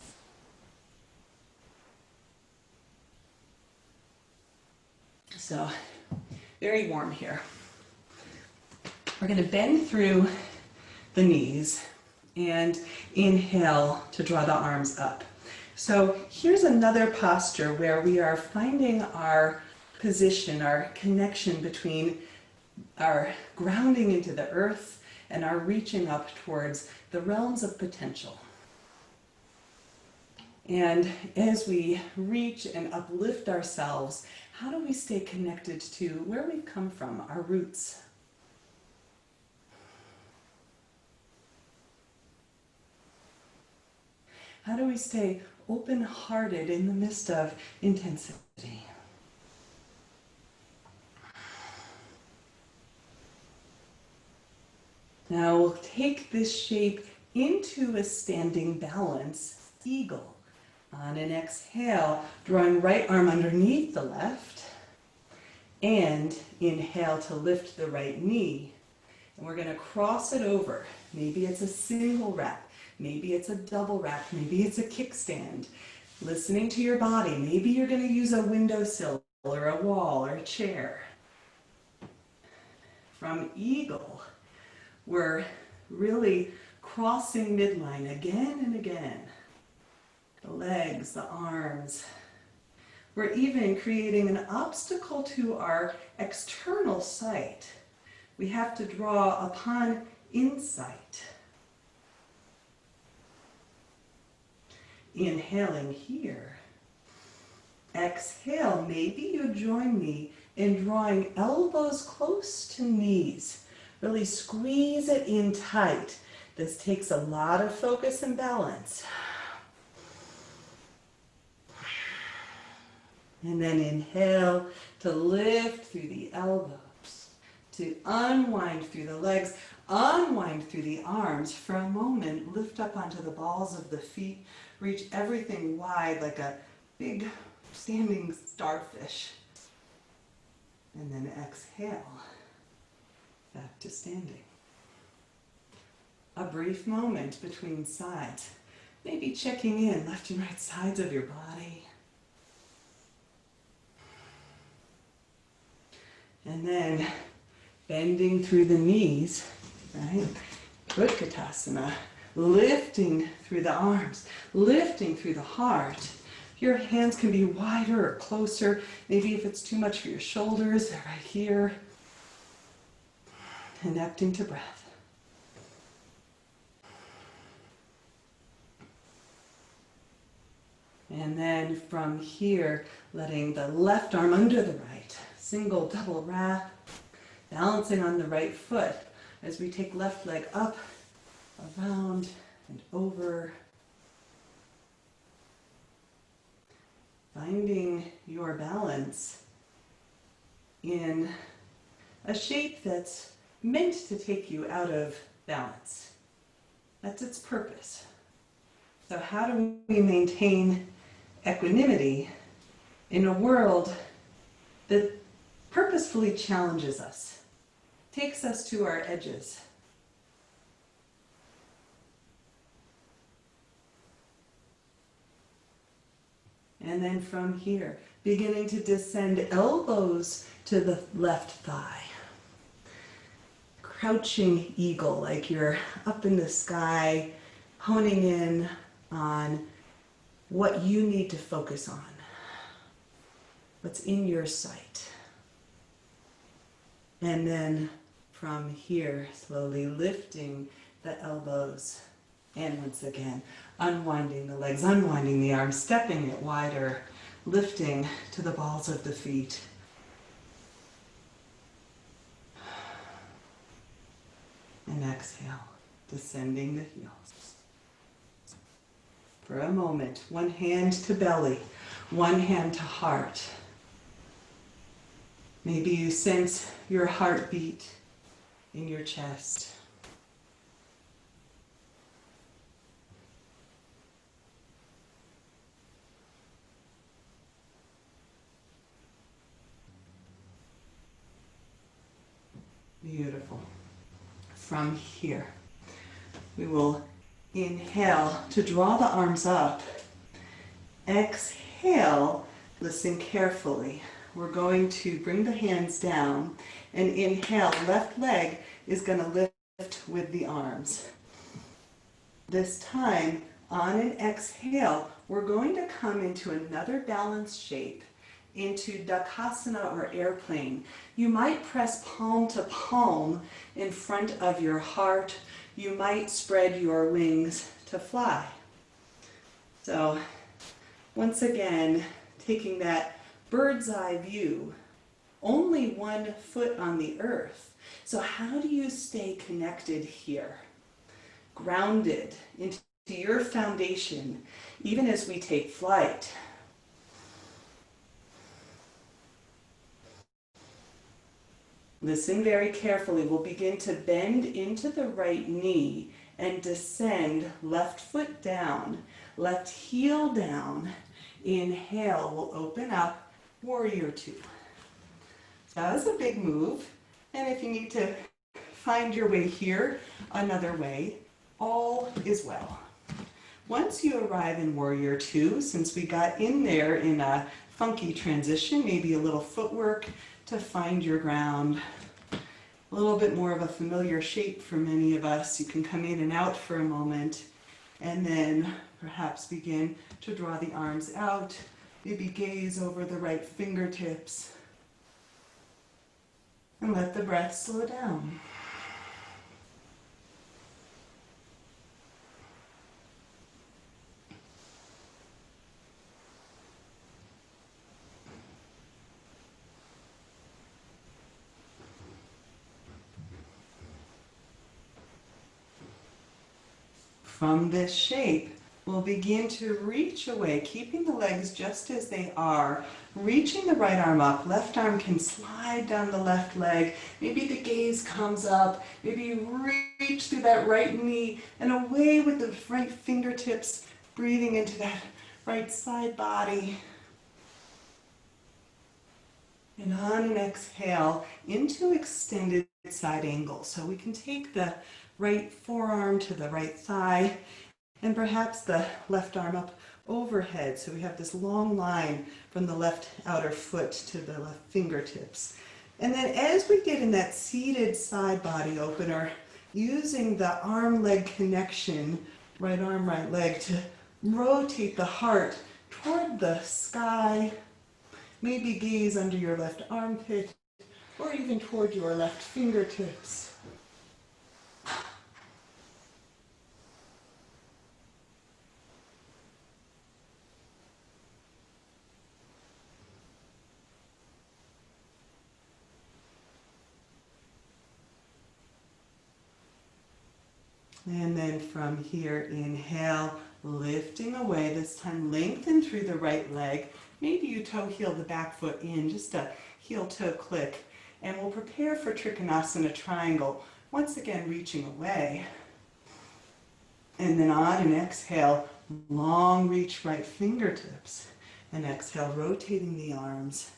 So, very warm here. We're going to bend through the knees and inhale to draw the arms up. So here's another posture where we are finding our position, our connection between our grounding into the earth and our reaching up towards the realms of potential. And as we reach and uplift ourselves, how do we stay connected to where we've come from, our roots? How do we stay open-hearted in the midst of intensity? Now we'll take this shape into a standing balance, eagle. On an exhale, drawing right arm underneath the left, and inhale to lift the right knee. And we're going to cross it over. Maybe it's a single wrap. Maybe it's a double wrap. Maybe it's a kickstand. Listening to your body. Maybe you're going to use a windowsill or a wall or a chair. From eagle, we're really crossing midline again and again. The legs, the arms. We're even creating an obstacle to our external sight. We have to draw upon insight. Inhaling here. Exhale, maybe you join me in drawing elbows close to knees. Really squeeze it in tight. This takes a lot of focus and balance. And then inhale to lift through the elbows, to unwind through the legs. Unwind through the arms for a moment. Lift up onto the balls of the feet. Reach everything wide like a big standing starfish. And then exhale. Back to standing. A brief moment between sides. Maybe checking in left and right sides of your body. And then bending through the knees, right? Utkatasana. Lifting through the arms, lifting through the heart. Your hands can be wider or closer. Maybe if it's too much for your shoulders, they're right here. Connecting to breath. And then from here, letting the left arm under the right. Single, double wrap. Balancing on the right foot as we take left leg up, around, and over. Finding your balance in a shape that's meant to take you out of balance. That's its purpose. So how do we maintain equanimity in a world that purposefully challenges us, takes us to our edges? And then from here, beginning to descend elbows to the left thigh. Crouching eagle, like you're up in the sky, honing in on what you need to focus on, what's in your sight. And then from here, slowly lifting the elbows. And once again, unwinding the legs, unwinding the arms, stepping it wider, lifting to the balls of the feet. And exhale, descending the heels. For a moment, one hand to belly, one hand to heart. Maybe you sense your heartbeat in your chest. Beautiful. From here, we will inhale to draw the arms up. Exhale, listen carefully. We're going to bring the hands down and inhale. Left leg is going to lift with the arms. This time, on an exhale, we're going to come into another balanced shape, into Tadasana or airplane. You might press palm to palm in front of your heart. You might spread your wings to fly. So once again, taking that bird's eye view, only one foot on the earth. So how do you stay connected here? Grounded into your foundation, even as we take flight. Listen very carefully. We'll begin to bend into the right knee and descend left foot down, left heel down. Inhale, we'll open up, warrior two. That was a big move. And if you need to find your way here another way, all is well. Once you arrive in warrior two, since we got in there in a funky transition, maybe a little footwork to find your ground, a little bit more of a familiar shape for many of us. You can come in and out for a moment and then perhaps begin to draw the arms out, maybe gaze over the right fingertips and let the breath slow down. From this shape, We'll begin to reach away, keeping the legs just as they are. Reaching the right arm up. Left arm can slide down the left leg. Maybe the gaze comes up. Maybe you reach through that right knee and away with the right fingertips, breathing into that right side body. And on an exhale, into extended side angle. So we can take the right forearm to the right thigh, and perhaps the left arm up overhead. So we have this long line from the left outer foot to the left fingertips. And then as we get in that seated side body opener, using the arm-leg connection, right arm, right leg, to rotate the heart toward the sky. Maybe gaze under your left armpit or even toward your left fingertips. And then from here, inhale, lifting away, this time lengthen through the right leg. Maybe you toe heel the back foot in, just a heel toe click. And we'll prepare for Trikonasana triangle. Once again, reaching away. And then on an exhale, long reach right fingertips. And exhale, rotating the arms.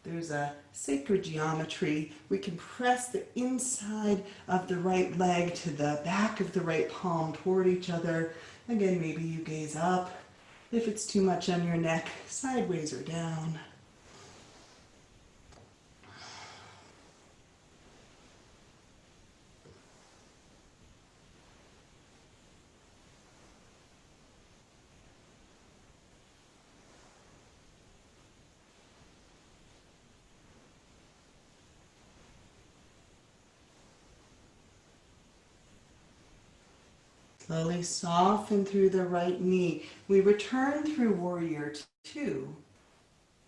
There's a sacred geometry. We can press the inside of the right leg to the back of the right palm toward each other. Again, maybe you gaze up. If it's too much on your neck, sideways or down. Slowly soften through the right knee. We return through warrior two.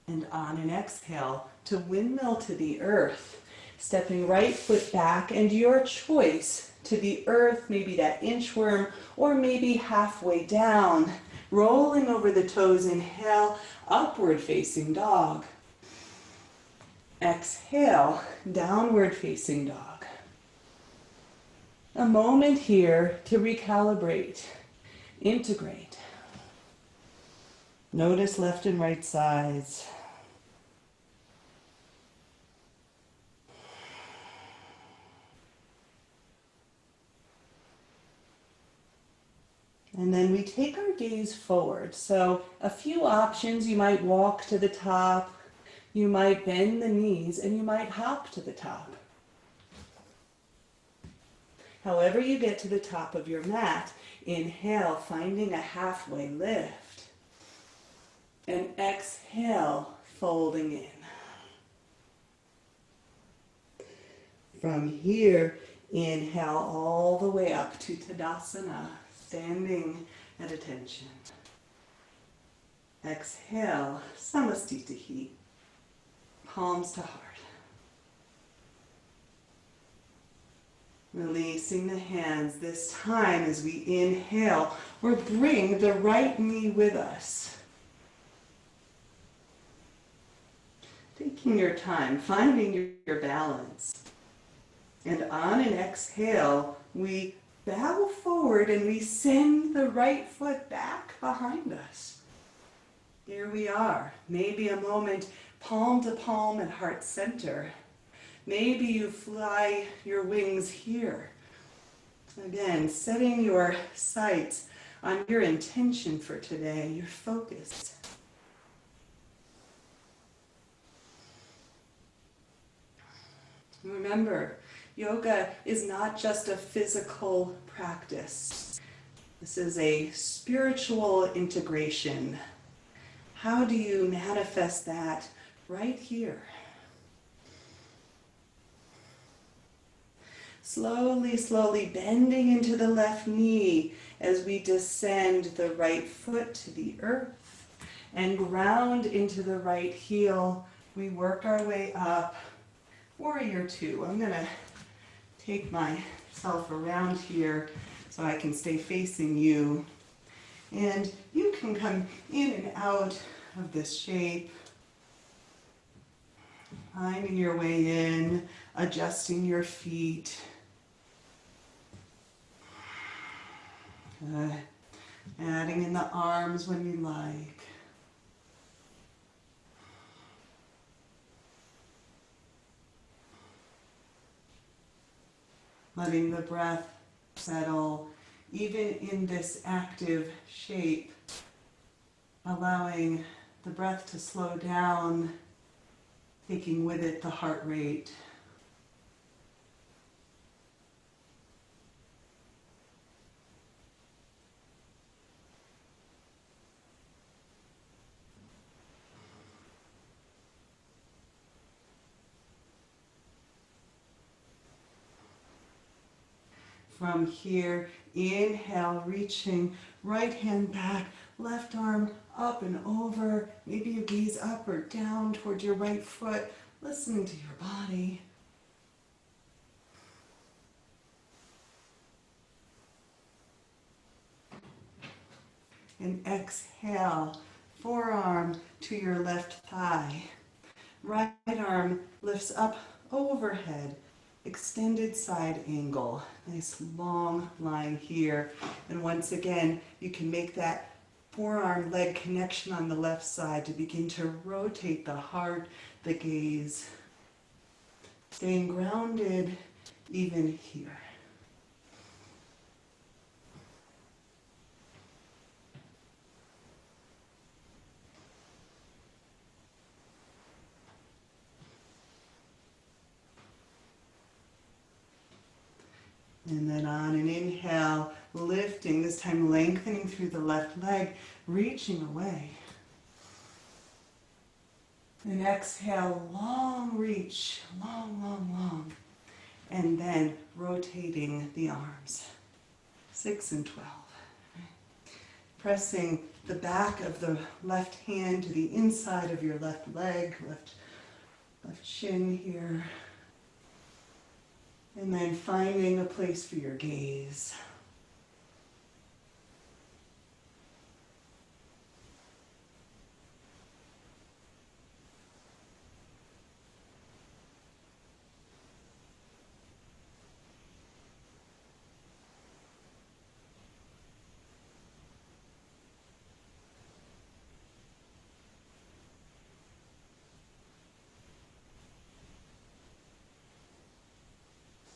And on an exhale to windmill to the earth. Stepping right foot back and your choice to the earth, maybe that inchworm or maybe halfway down. Rolling over the toes, inhale, upward facing dog. Exhale, downward facing dog. A moment here to recalibrate, integrate. Notice left and right sides. And then we take our gaze forward. So a few options: you might walk to the top, you might bend the knees, and you might hop to the top. However you get to the top of your mat, inhale, finding a halfway lift. And exhale, folding in. From here, inhale all the way up to Tadasana, standing at attention. Exhale, Samastitihi, palms to heart. Releasing the hands this time as we inhale, or bring the right knee with us. Taking your time, finding your balance. And on an exhale, we bow forward and we send the right foot back behind us. Here we are. Maybe a moment palm to palm at heart center. Maybe you fly your wings here. Again, setting your sights on your intention for today, your focus. Remember, yoga is not just a physical practice. This is a spiritual integration. How do you manifest that right here? Slowly, slowly bending into the left knee as we descend the right foot to the earth and ground into the right heel. We work our way up. Warrior two. I'm going to take myself around here. so I can stay facing you. And you can come in and out of this shape, finding your way in, adjusting your feet. Adding in the arms when you like. Letting the breath settle, even in this active shape, allowing the breath to slow down, taking with it the heart rate. From here, inhale, reaching right hand back, left arm up and over. Maybe you gaze up or down toward your right foot, listening to your body. And exhale, forearm to your left thigh. Right arm lifts up overhead. Extended side angle, nice long line here. And once again, you can make that forearm leg connection on the left side to begin to rotate the heart, the gaze. Staying grounded even here. And then on an inhale, lifting, this time lengthening through the left leg, reaching away. And exhale, long reach, long, long, long. And then rotating the arms, 6 and 12. Pressing the back of the left hand to the inside of your left leg, left shin here. And then finding a place for your gaze.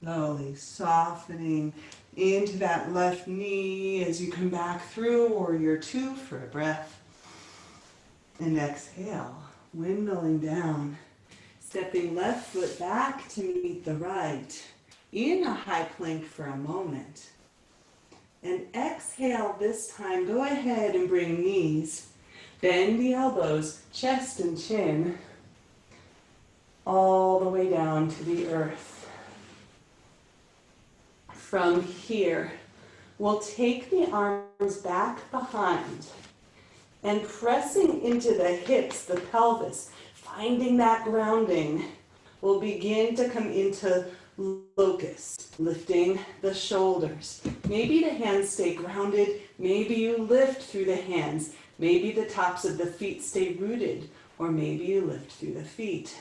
Slowly softening into that left knee as you come back through Warrior Two for a breath. And exhale, windmilling down, stepping left foot back to meet the right in a high plank for a moment. And exhale this time, go ahead and bring knees, bend the elbows, chest and chin, all the way down to the earth. From here, we'll take the arms back behind and pressing into the hips, the pelvis, finding that grounding, we'll begin to come into locust, lifting the shoulders. Maybe the hands stay grounded, maybe you lift through the hands, maybe the tops of the feet stay rooted, or maybe you lift through the feet.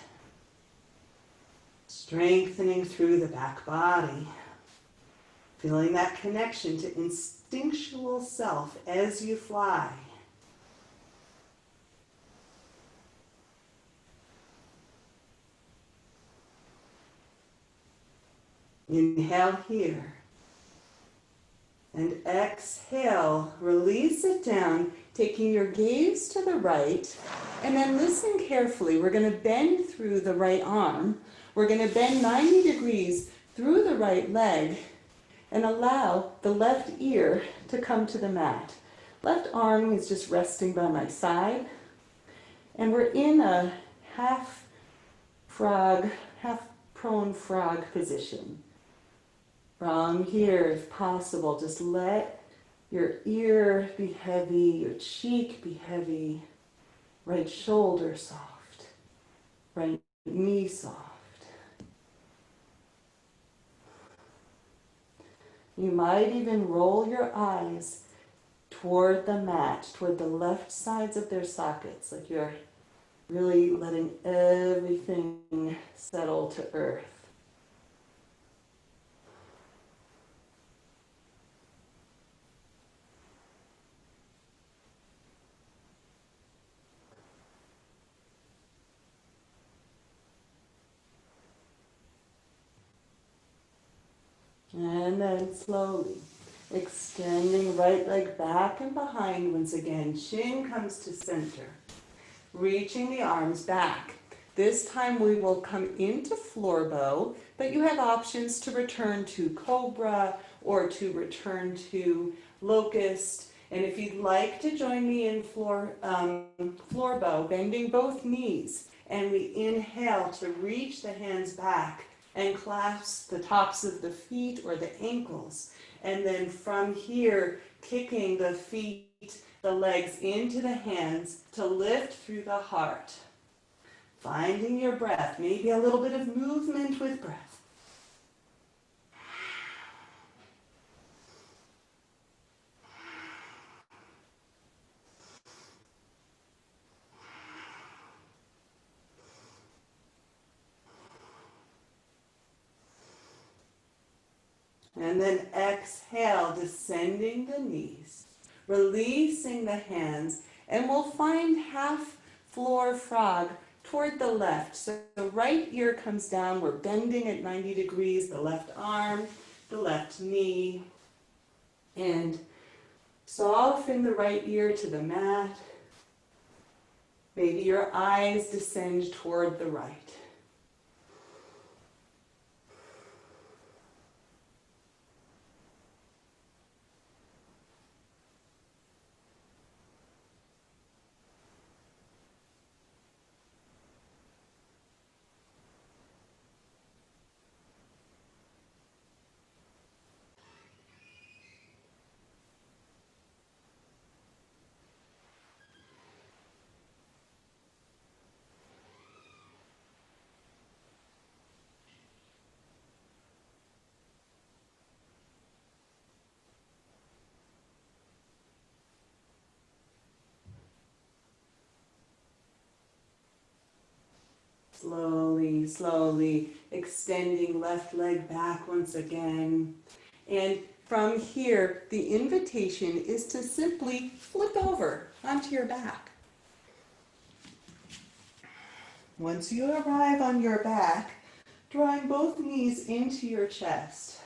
Strengthening through the back body. Feeling that connection to instinctual self as you fly. Inhale here. And exhale, release it down, taking your gaze to the right. And then listen carefully. We're going to bend through the right arm. We're going to bend 90 degrees through the right leg. And allow the left ear to come to the mat. Left arm is just resting by my side. And we're in a half prone frog position. From here, if possible, just let your ear be heavy, your cheek be heavy, right shoulder soft, right knee soft. You might even roll your eyes toward the mat, toward the left sides of their sockets, like you're really letting everything settle to earth. And then slowly extending right leg back and behind once again. Chin comes to center. Reaching the arms back. This time we will come into floor bow, but you have options to return to cobra or to return to locust. And if you'd like to join me in floor bow, bending both knees, and we inhale to reach the hands back and clasp the tops of the feet or the ankles. And then from here, kicking the feet, the legs into the hands to lift through the heart. Finding your breath, maybe a little bit of movement with breath. And then exhale, descending the knees, releasing the hands, and we'll find half floor frog toward the left. So the right ear comes down, we're bending at 90 degrees, the left arm, the left knee, and soften the right ear to the mat. Maybe your eyes descend toward the right. Slowly, slowly extending left leg back once again. And from here, the invitation is to simply flip over onto your back. Once you arrive on your back, drawing both knees into your chest.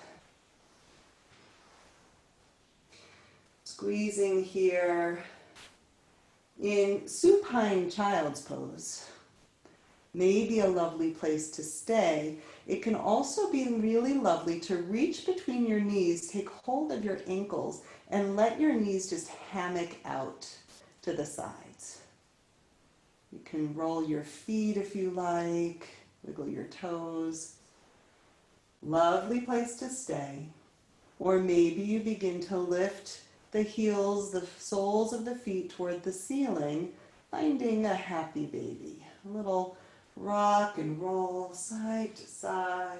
Squeezing here in supine child's pose. Maybe a lovely place to stay. It can also be really lovely to reach between your knees, take hold of your ankles, and let your knees just hammock out to the sides. You can roll your feet if you like, wiggle your toes. Lovely place to stay. Or maybe you begin to lift the heels, the soles of the feet toward the ceiling, finding a happy baby. A little rock and roll side to side.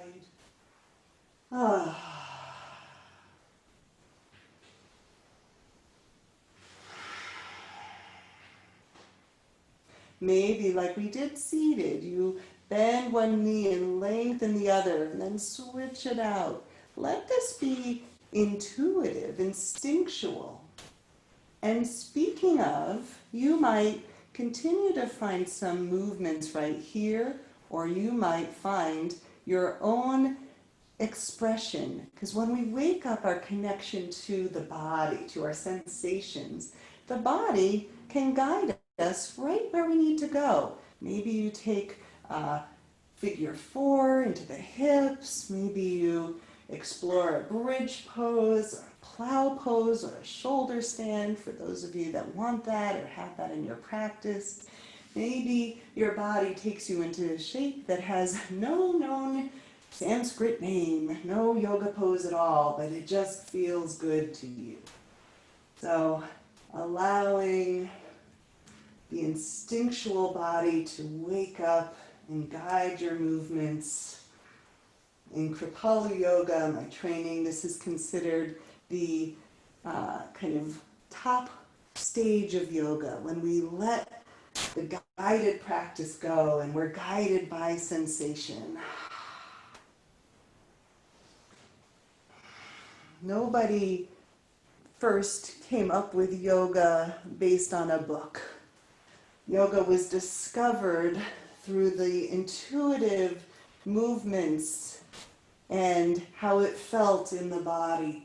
Maybe like we did seated, you bend one knee and lengthen the other and then switch it out. Let this be intuitive, instinctual. And speaking of, you might continue to find some movements right here, or you might find your own expression. Because when we wake up, our connection to the body, to our sensations, the body can guide us right where we need to go. Maybe you take figure 4 into the hips. Maybe you explore a bridge pose, or a plow pose, or a shoulder stand for those of you that want that or have that in your practice. Maybe your body takes you into a shape that has no known Sanskrit name, no yoga pose at all, but it just feels good to you. So allowing the instinctual body to wake up and guide your movements. In Kripalu Yoga, my training, this is considered the kind of top stage of yoga, when we let the guided practice go and we're guided by sensation. Nobody first came up with yoga based on a book. Yoga was discovered through the intuitive movements and how it felt in the body.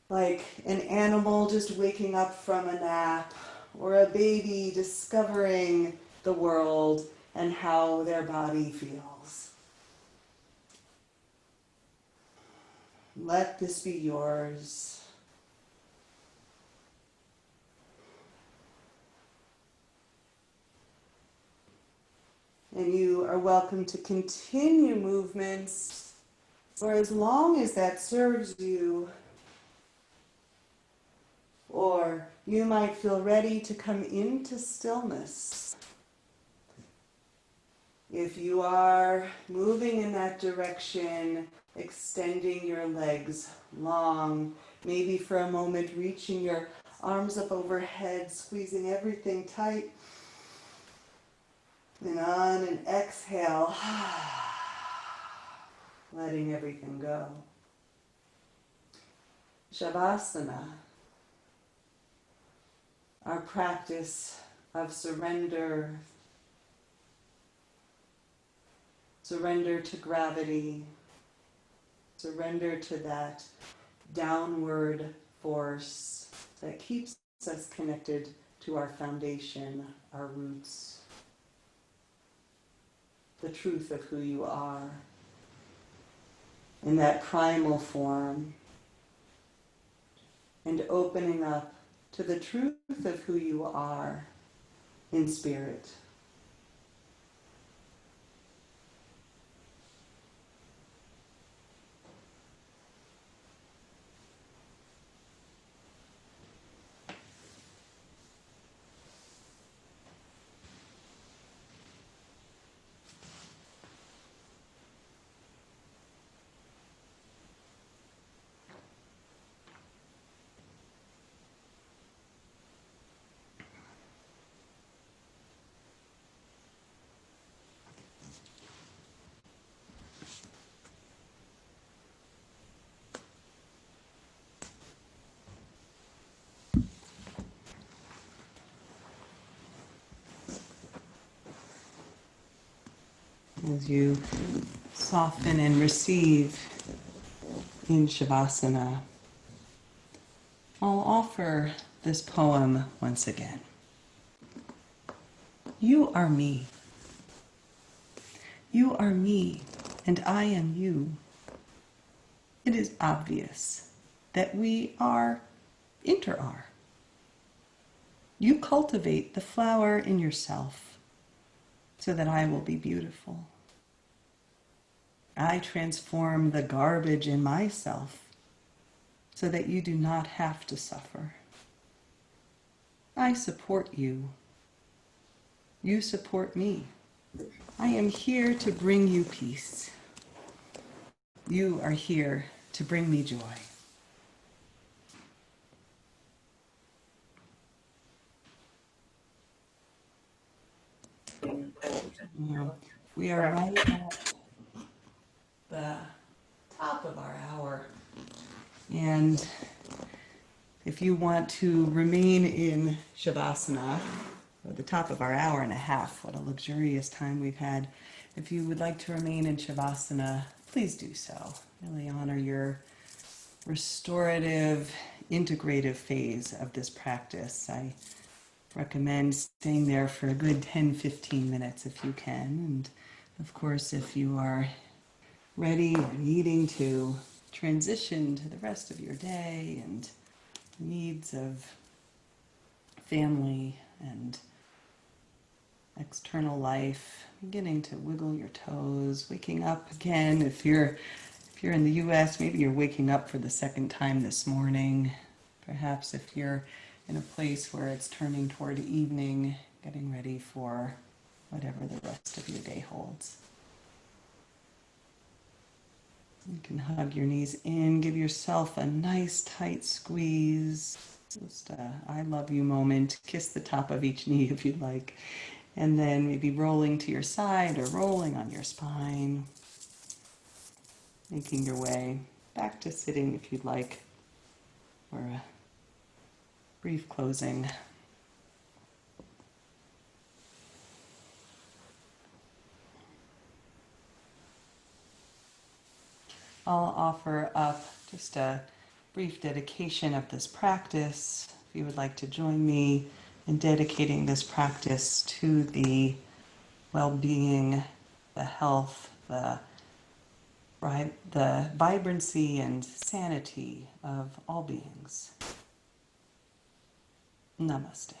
Like an animal just waking up from a nap, or a baby discovering the world and how their body feels. Let this be yours. And you are welcome to continue movements for as long as that serves you. Or you might feel ready to come into stillness. If you are moving in that direction, extending your legs long, maybe for a moment reaching your arms up overhead, squeezing everything tight. And on an exhale, letting everything go. Savasana, our practice of surrender, surrender to gravity, surrender to that downward force that keeps us connected to our foundation, our roots, the truth of who you are in that primal form, and opening up to the truth of who you are in spirit. As you soften and receive in Savasana, I'll offer this poem once again. You are me. You are me, and I am you. It is obvious that we are inter-are. You cultivate the flower in yourself so that I will be beautiful. I transform the garbage in myself so that you do not have to suffer. I support you. You support me. I am here to bring you peace. You are here to bring me joy. We are right at the top of our hour. And if you want to remain in Savasana, at the top of our hour and a half, what a luxurious time we've had. If you would like to remain in Savasana, please do so. Really honor your restorative, integrative phase of this practice. I recommend staying there for a good 10-15 minutes if you can. And of course, if you are ready or needing to transition to the rest of your day and needs of family and external life, beginning to wiggle your toes, waking up again. If you're in the US, maybe you're waking up for the second time this morning. Perhaps if you're in a place where it's turning toward evening, getting ready for whatever the rest of your day holds. You can hug your knees in, give yourself a nice tight squeeze. Just a I love you moment. Kiss the top of each knee if you'd like. And then maybe rolling to your side or rolling on your spine. Making your way back to sitting if you'd like, or a brief closing. I'll offer up just a brief dedication of this practice. If you would like to join me in dedicating this practice to the well-being, the health, the vibrancy and sanity of all beings. Namaste.